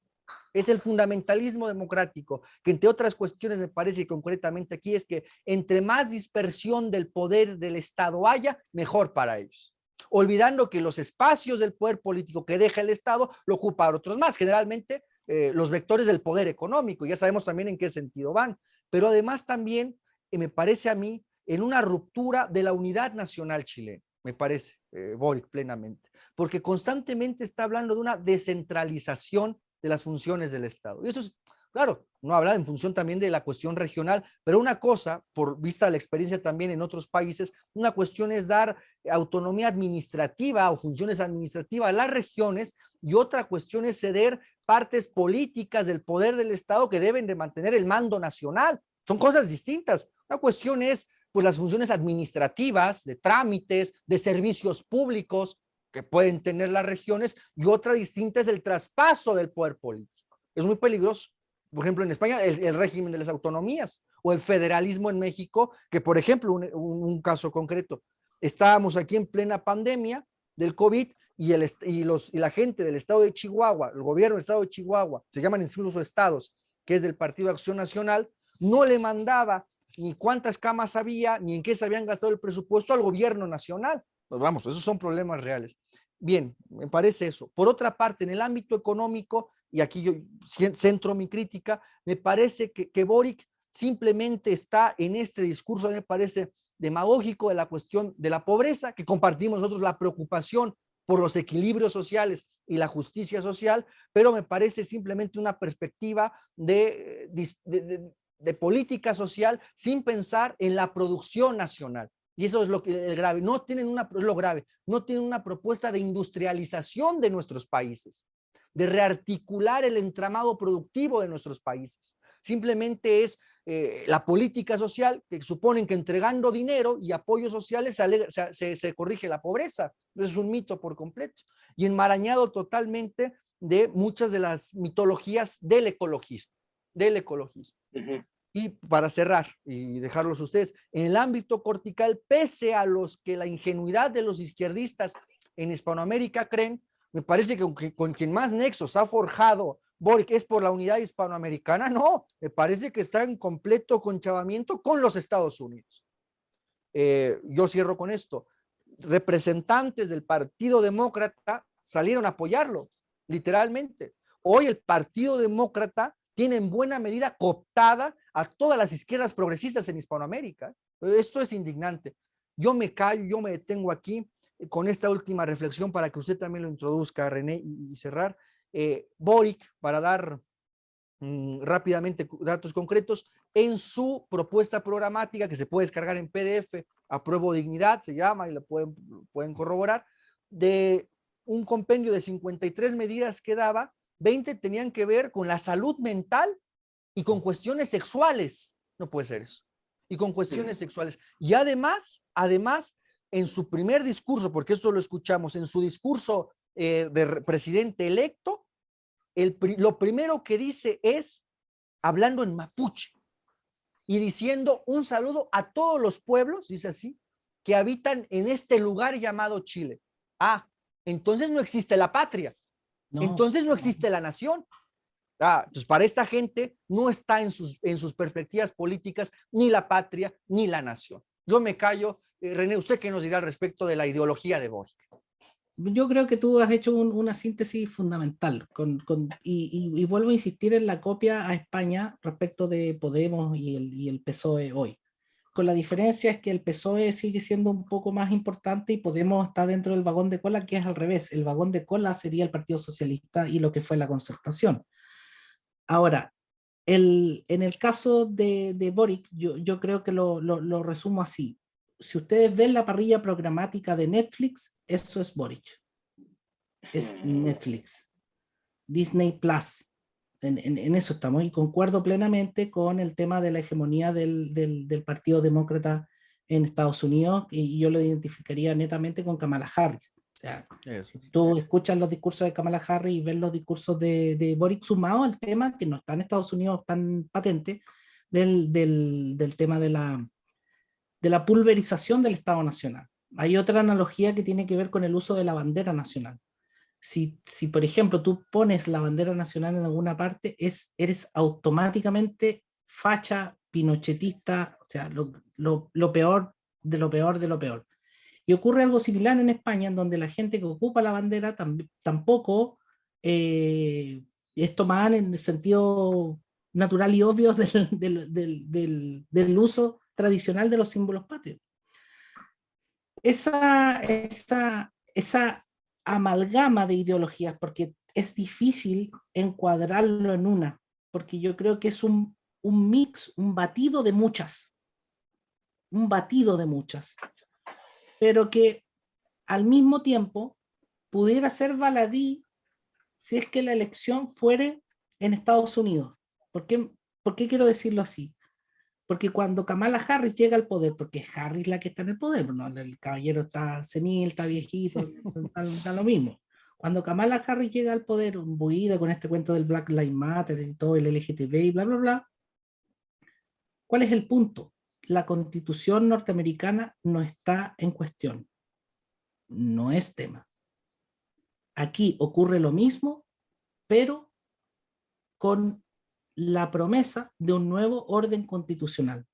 S1: Es el fundamentalismo democrático, que entre otras cuestiones me parece que concretamente aquí es que entre más dispersión del poder del Estado haya, mejor para ellos. Olvidando que los espacios del poder político que deja el Estado lo ocupan otros más, generalmente los vectores del poder económico, ya sabemos también en qué sentido van, pero además también me parece a mí en una ruptura de la unidad nacional chilena, me parece, Boric plenamente, porque constantemente está hablando de una descentralización de las funciones del Estado. Y eso es, claro, no habla en función también de la cuestión regional, pero una cosa, por vista la experiencia también en otros países, una cuestión es dar autonomía administrativa o funciones administrativas a las regiones y otra cuestión es ceder partes políticas del poder del Estado que deben de mantener el mando nacional. Son cosas distintas. Una cuestión es pues las funciones administrativas, de trámites, de servicios públicos que pueden tener las regiones y otra distinta es el traspaso del poder político. Es muy peligroso. Por ejemplo, en España, el régimen de las autonomías o el federalismo en México, que por ejemplo, un caso concreto, estábamos aquí en plena pandemia del COVID y la gente del estado de Chihuahua, el gobierno del estado de Chihuahua, se llaman incluso estados, que es del Partido Acción Nacional, no le mandaba ni cuántas camas había, ni en qué se habían gastado el presupuesto al gobierno nacional. Pues vamos, esos son problemas reales. Bien, me parece eso. Por otra parte, en el ámbito económico, y aquí yo centro mi crítica, me parece que Boric simplemente está en este discurso, me parece demagógico de la cuestión de la pobreza, que compartimos nosotros la preocupación por los equilibrios sociales y la justicia social, pero me parece simplemente una perspectiva de política social sin pensar en la producción nacional. Y eso es lo que es grave. No tienen una propuesta de industrialización de nuestros países, de rearticular el entramado productivo de nuestros países. Simplemente es la política social que suponen que entregando dinero y apoyos sociales se corrige la pobreza. Eso es un mito por completo. Y enmarañado totalmente de muchas de las mitologías del ecologismo. Y para cerrar y dejarlos a ustedes, en el ámbito cortical, pese a los que la ingenuidad de los izquierdistas en Hispanoamérica creen, me parece que con quien más nexos ha forjado Boric es por la unidad hispanoamericana. No, me parece que está en completo conchavamiento con los Estados Unidos. Yo cierro con esto. Representantes del Partido Demócrata salieron a apoyarlo, literalmente. Hoy el Partido Demócrata tiene en buena medida cooptada a todas las izquierdas progresistas en Hispanoamérica. Esto es indignante. Yo me callo, yo me detengo aquí con esta última reflexión para que usted también lo introduzca, René, y cerrar. Boric, para dar rápidamente datos concretos, en su propuesta programática que se puede descargar en PDF, Apruebo Dignidad, se llama, y lo pueden corroborar, de un compendio de 53 medidas que daba, 20 tenían que ver con la salud mental y con cuestiones sexuales. No puede ser eso. Y con cuestiones sexuales. Y además, en su primer discurso, porque esto lo escuchamos, en su discurso de presidente electo, lo primero que dice es, hablando en mapuche, y diciendo un saludo a todos los pueblos, dice así, que habitan en este lugar llamado Chile. Ah, entonces no existe la patria. No, entonces no existe la nación. Entonces para esta gente no está en sus perspectivas políticas ni la patria ni la nación. Yo me callo. René, ¿usted qué nos dirá al respecto de la ideología de Boric?
S5: Yo creo que tú has hecho una síntesis fundamental y vuelvo a insistir en la copia a España respecto de Podemos y el PSOE hoy. con la diferencia es que el PSOE sigue siendo un poco más importante y Podemos está dentro del vagón de cola, que es al revés. El vagón de cola sería el Partido Socialista y lo que fue la Concertación. Ahora, en el caso de Boric, yo creo que lo resumo así. Si ustedes ven la parrilla programática de Netflix, eso es Boric. Es Netflix. Disney Plus. En eso estamos, y concuerdo plenamente con el tema de la hegemonía del Partido Demócrata en Estados Unidos, y yo lo identificaría netamente con Kamala Harris. O sea, si tú escuchas los discursos de Kamala Harris y ves los discursos de Boric, sumado al tema que no está en Estados Unidos tan patente, del tema de la pulverización del Estado Nacional. Hay otra analogía que tiene que ver con el uso de la bandera nacional. Si, por ejemplo, tú pones la bandera nacional en alguna parte, eres automáticamente facha, pinochetista, o sea, lo peor de lo peor de lo peor. Y ocurre algo similar en España, en donde la gente que ocupa la bandera tampoco es tomada en el sentido natural y obvio del uso tradicional de los símbolos patrios. Esa amalgama de ideologías, porque es difícil encuadrarlo en una, porque yo creo que es un mix, un batido de muchas, pero que al mismo tiempo pudiera ser baladí si es que la elección fuere en Estados Unidos. ¿Por qué quiero decirlo así? Porque cuando Kamala Harris llega al poder, porque es Harris la que está en el poder, ¿no? El caballero está senil, está viejito, da lo mismo. Cuando Kamala Harris llega al poder, imbuida con este cuento del Black Lives Matter y todo, el LGTB y bla, bla, bla, ¿cuál es el punto? La Constitución norteamericana no está en cuestión. No es tema. Aquí ocurre lo mismo, pero con la promesa de un nuevo orden constitucional.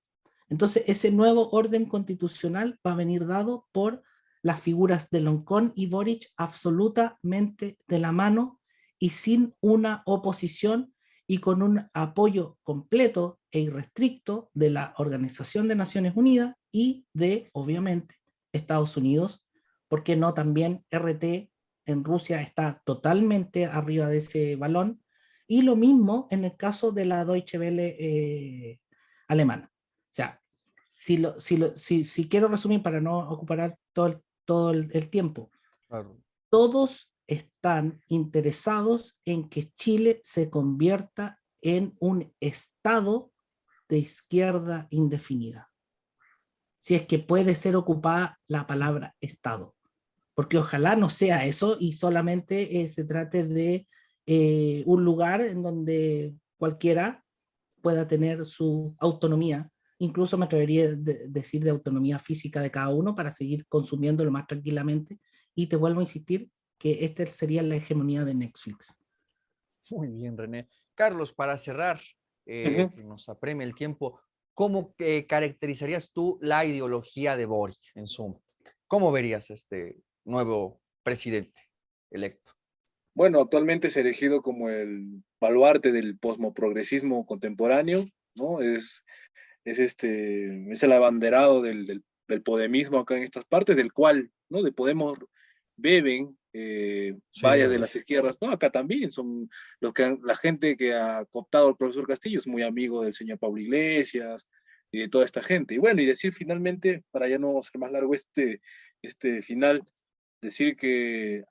S5: Entonces, ese nuevo orden constitucional va a venir dado por las figuras de Loncón y Boric absolutamente de la mano y sin una oposición, y con un apoyo completo e irrestricto de la Organización de Naciones Unidas y de, obviamente, Estados Unidos, porque no también RT en Rusia está totalmente arriba de ese balón, y lo mismo en el caso de la Deutsche Welle alemana. O sea, si quiero resumir para no ocupar todo el tiempo,
S1: Claro.
S5: todos están interesados en que Chile se convierta en un estado de izquierda indefinida. Si es que puede ser ocupada la palabra estado. Porque ojalá no sea eso y solamente se trate de un lugar en donde cualquiera pueda tener su autonomía. Incluso me atrevería a decir de autonomía física de cada uno para seguir consumiéndolo más tranquilamente. Y te vuelvo a insistir que esta sería la hegemonía de Netflix.
S1: Muy bien, René. Carlos, para cerrar, que nos apremia el tiempo, ¿cómo caracterizarías tú la ideología de Boric en suma? ¿Cómo verías este nuevo presidente electo?
S3: Bueno, actualmente es elegido como el baluarte del posmoprogresismo contemporáneo, ¿no? Es el abanderado del podemismo acá en estas partes, del cual, ¿no? De Podemos beben varias de las izquierdas, no, acá también son la gente que ha cooptado al profesor Castillo es muy amigo del señor Pablo Iglesias y de toda esta gente. Y bueno, y decir finalmente, para ya no ser más largo este final, decir que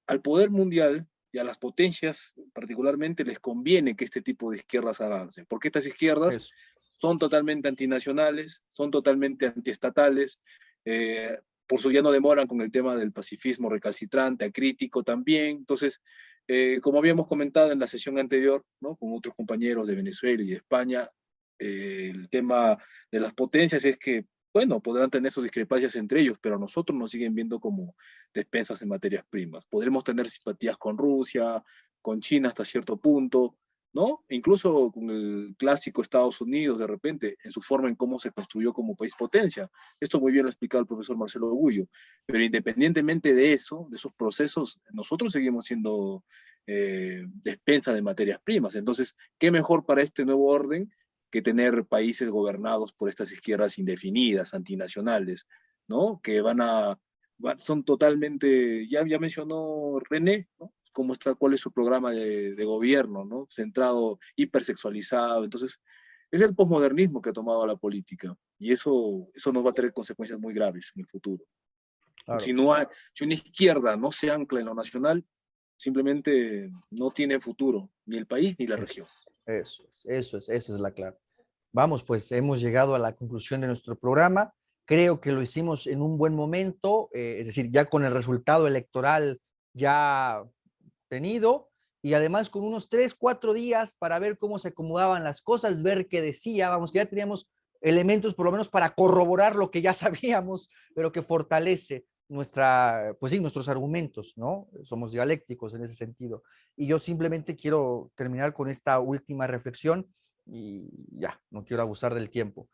S3: al poder mundial y a las potencias particularmente les conviene que este tipo de izquierdas avancen, porque estas izquierdas son totalmente antinacionales, son totalmente antiestatales, por eso ya no demoran con el tema del pacifismo recalcitrante, acrítico también. Entonces, como habíamos comentado en la sesión anterior, ¿no? Con otros compañeros de Venezuela y de España, el tema de las potencias es que, bueno, podrán tener sus discrepancias entre ellos, pero a nosotros nos siguen viendo como despensas de materias primas. Podremos tener simpatías con Rusia, con China hasta cierto punto, ¿no? E incluso con el clásico Estados Unidos, de repente, en su forma en cómo se construyó como país potencia. Esto muy bien lo ha explicado el profesor Marcelo Gullo. Pero independientemente de eso, de esos procesos, nosotros seguimos siendo despensa de materias primas. Entonces, ¿qué mejor para este nuevo orden que tener países gobernados por estas izquierdas indefinidas, antinacionales, ¿no? Que son totalmente, ya mencionó René, ¿no? Cómo está, cuál es su programa de gobierno, ¿no? Centrado, hipersexualizado. Entonces, es el posmodernismo que ha tomado la política, y eso nos va a tener consecuencias muy graves en el futuro.
S1: Claro.
S3: Si una izquierda no se ancla en lo nacional, simplemente no tiene futuro, ni el país ni la región.
S1: Eso es la clave. Vamos, pues hemos llegado a la conclusión de nuestro programa. Creo que lo hicimos en un buen momento, es decir, ya con el resultado electoral ya tenido, y además con unos 3, 4 días para ver cómo se acomodaban las cosas, ver qué decía, vamos, que ya teníamos elementos por lo menos para corroborar lo que ya sabíamos, pero que fortalece pues sí, nuestros argumentos, ¿no? Somos dialécticos en ese sentido. Y yo simplemente quiero terminar con esta última reflexión y ya, no quiero abusar del tiempo.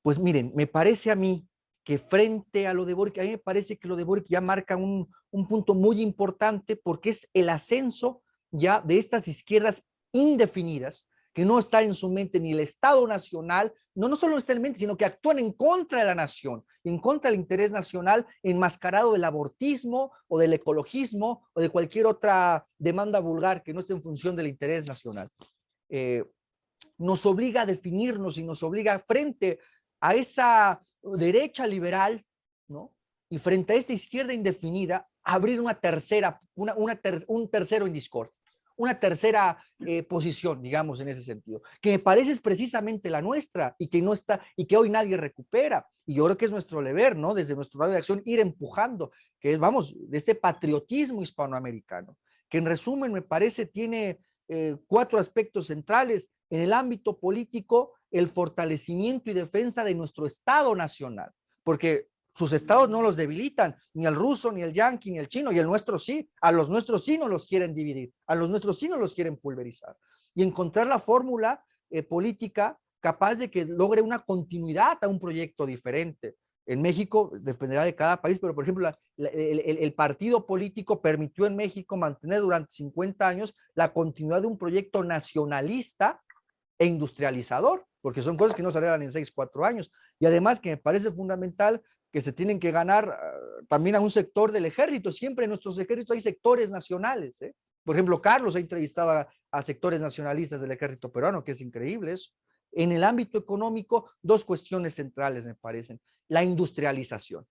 S1: Pues miren, me parece a mí que frente a lo de Boric, a mí me parece que lo de Boric ya marca un punto muy importante, porque es el ascenso ya de estas izquierdas indefinidas, que no está en su mente ni el Estado nacional, no solo está en mente, sino que actúan en contra de la nación, en contra del interés nacional, enmascarado del abortismo o del ecologismo o de cualquier otra demanda vulgar que no esté en función del interés nacional. Nos obliga a definirnos y nos obliga frente a esa derecha liberal, ¿no? Y frente a esta izquierda indefinida, abrir una tercera, un tercero en discordia, una tercera posición, digamos, en ese sentido, que me parece es precisamente la nuestra y que no está, y que hoy nadie recupera. Y yo creo que es nuestro deber, ¿no? Desde nuestro radio de acción, ir empujando, que es, vamos, de este patriotismo hispanoamericano, que en resumen me parece tiene 4 aspectos centrales. En el ámbito político, el fortalecimiento y defensa de nuestro Estado nacional, porque sus estados no los debilitan, ni el ruso, ni el yanqui, ni el chino, y el nuestro sí. A los nuestros sí no los quieren dividir, a los nuestros sí no los quieren pulverizar. Y encontrar la fórmula política capaz de que logre una continuidad a un proyecto diferente. En México dependerá de cada país, pero por ejemplo el partido político permitió en México mantener durante 50 años la continuidad de un proyecto nacionalista e industrializador, porque son cosas que no salieron en 6, 4 años. Y además que me parece fundamental que se tienen que ganar también a un sector del ejército. Siempre en nuestros ejércitos hay sectores nacionales, ¿eh? Por ejemplo, Carlos ha entrevistado a sectores nacionalistas del ejército peruano, que es increíble eso. En el ámbito económico, 2 cuestiones centrales me parecen. La industrialización.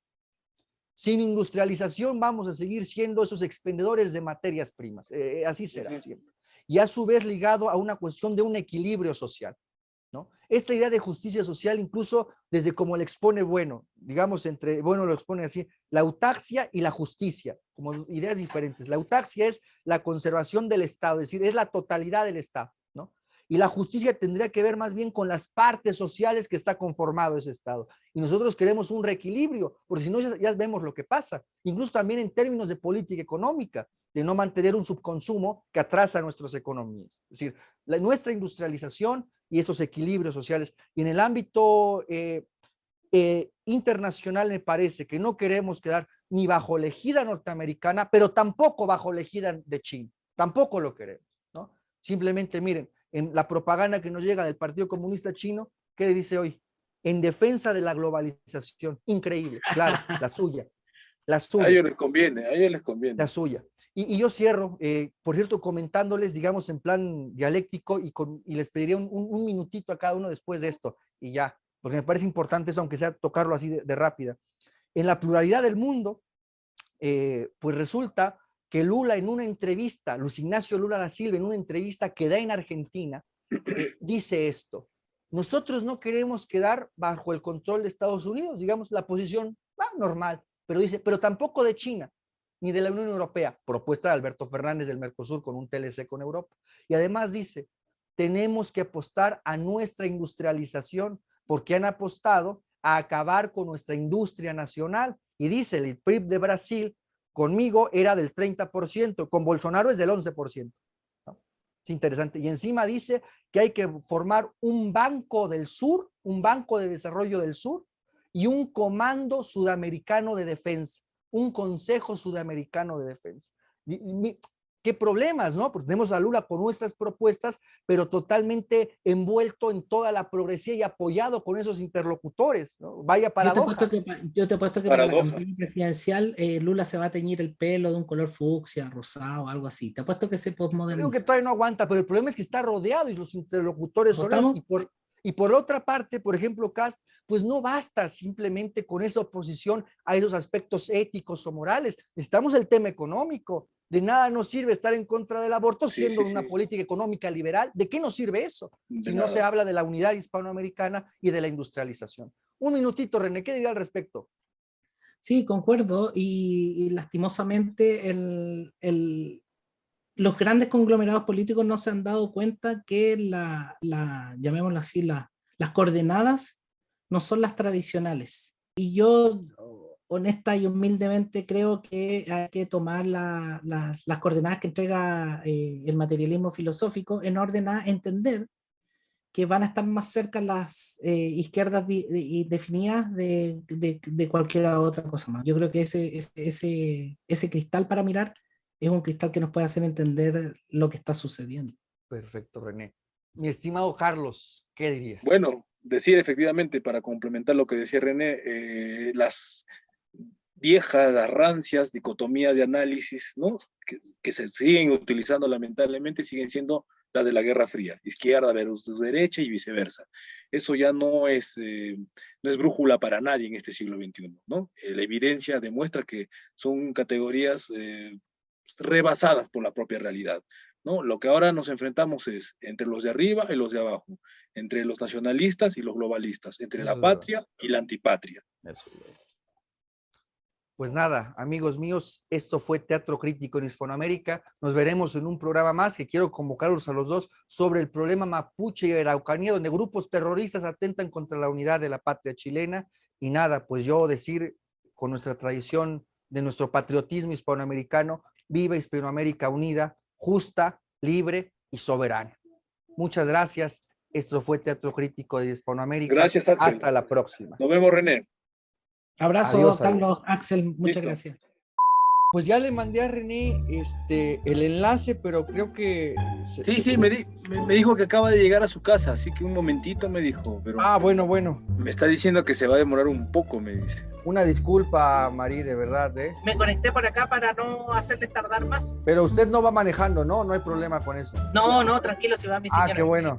S1: Sin industrialización vamos a seguir siendo esos expendedores de materias primas. Así será siempre. Y a su vez ligado a una cuestión de un equilibrio social, ¿no? Esta idea de justicia social, incluso desde como le expone Bueno, digamos Bueno lo expone así, la autaxia y la justicia, como ideas diferentes. La autaxia es la conservación del Estado, es decir, es la totalidad del Estado, ¿no? Y la justicia tendría que ver más bien con las partes sociales que está conformado ese Estado. Y nosotros queremos un reequilibrio, porque si no ya vemos lo que pasa, incluso también en términos de política económica, de no mantener un subconsumo que atrasa nuestras economías. Es decir, nuestra industrialización y esos equilibrios sociales. Y en el ámbito internacional me parece que no queremos quedar ni bajo la ejida norteamericana, pero tampoco bajo la ejida de China. Tampoco lo queremos, ¿no? Simplemente miren, en la propaganda que nos llega del Partido Comunista Chino, ¿qué dice hoy? En defensa de la globalización. Increíble, claro, la suya. La suya.
S3: A ellos les conviene, a ellos les conviene.
S1: La suya. Y yo cierro, por cierto, comentándoles, digamos, en plan dialéctico y les pediría un minutito a cada uno después de esto y ya, porque me parece importante eso, aunque sea tocarlo así de rápida. En la pluralidad del mundo, pues resulta que Lula en una entrevista, Luis Ignacio Lula da Silva, en una entrevista que da en Argentina, dice esto: nosotros no queremos quedar bajo el control de Estados Unidos, digamos, la posición normal, pero dice, pero tampoco de China, ni de la Unión Europea, propuesta de Alberto Fernández del Mercosur con un TLC con Europa. Y además dice, tenemos que apostar a nuestra industrialización, porque han apostado a acabar con nuestra industria nacional. Y dice, el PIB de Brasil conmigo era del 30%, con Bolsonaro es del 11%. ¿No? Es interesante. Y encima dice que hay que formar un banco del sur, un banco de desarrollo del sur y un comando sudamericano de defensa, un consejo sudamericano de defensa. qué problemas, ¿no? Porque tenemos a Lula con nuestras propuestas, pero totalmente envuelto en toda la progresía y apoyado con esos interlocutores, ¿no? Vaya paradoja.
S5: Yo te apuesto que para la
S3: Paradoja.
S5: campaña presidencial Lula se va a teñir el pelo de un color fucsia, rosado, algo así. Te apuesto que se
S1: Yo digo que
S5: posmoderniza.
S1: todavía no aguanta, pero el problema es que está rodeado y los interlocutores son esos. Y por la otra parte, por ejemplo, Cast, pues no basta simplemente con esa oposición a esos aspectos éticos o morales. Necesitamos el tema económico. De nada nos sirve estar en contra del aborto
S3: Sí,
S1: siendo
S3: sí,
S1: una
S3: sí.
S1: política económica liberal. ¿De qué nos sirve eso?
S3: De
S1: Si no
S3: nada.
S1: se habla de la unidad hispanoamericana y de la industrialización. Un minutito, René, ¿qué diría al respecto?
S5: Sí, concuerdo, y lastimosamente los grandes conglomerados políticos no se han dado cuenta que llamémoslo así, las coordenadas no son las tradicionales. Y yo, honesta y humildemente, creo que hay que tomar las coordenadas que entrega el materialismo filosófico en orden a entender que van a estar más cerca las izquierdas definidas de cualquier otra cosa más. Yo creo que ese cristal para mirar es un cristal que nos puede hacer entender lo que está sucediendo.
S1: Perfecto, René. Mi estimado Carlos, ¿qué dirías?
S3: Bueno, decir efectivamente, para complementar lo que decía René, las viejas, las rancias dicotomías de análisis, ¿no? que se siguen utilizando lamentablemente, siguen siendo las de la Guerra Fría, izquierda versus derecha y viceversa. Eso ya no es brújula para nadie en este siglo XXI, ¿no? La evidencia demuestra que son categorías rebasadas por la propia realidad, ¿no? Lo que ahora nos enfrentamos es entre los de arriba y los de abajo, entre los nacionalistas y los globalistas, entre
S1: Eso
S3: la
S1: es verdad.
S3: patria y la antipatria.
S1: Eso es verdad. Pues nada, amigos míos, esto fue Teatro Crítico en Hispanoamérica. Nos veremos en un programa más que quiero convocarlos a los dos sobre el problema mapuche y Araucanía, donde grupos terroristas atentan contra la unidad de la patria chilena. Y nada, pues yo decir con nuestra tradición de nuestro patriotismo hispanoamericano, viva Hispanoamérica unida, justa, libre y soberana. Muchas gracias. Esto fue Teatro Crítico de Hispanoamérica.
S3: Gracias, Axel.
S1: Hasta la próxima.
S3: Nos vemos, René.
S5: Abrazo,
S1: Adiós,
S5: Carlos,
S1: adiós.
S5: Axel, muchas
S3: Listo.
S5: gracias.
S1: Pues ya le mandé a René el enlace, pero creo que...
S3: Sí, me dijo que acaba de llegar a su casa, así que un momentito me dijo, pero
S1: Ah, bueno.
S3: me está diciendo que se va a demorar un poco, me dice.
S1: Una disculpa, Marí, de verdad, ¿eh?
S2: Me conecté por acá para no hacerles tardar más.
S1: Pero usted no va manejando, ¿no? No hay problema con eso.
S2: No, tranquilo, si va mi señora.
S1: Qué bueno.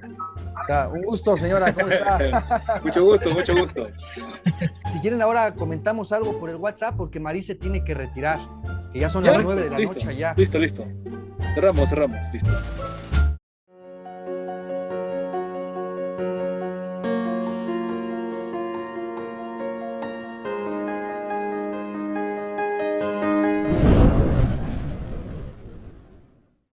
S1: O sea, un gusto, señora, ¿cómo está?
S3: Mucho gusto, mucho gusto.
S1: Si quieren, ahora comentamos algo por el WhatsApp, porque Marí se tiene que retirar, que ya son las 9 de la
S3: Listo,
S1: noche allá.
S3: Listo. Cerramos, listo.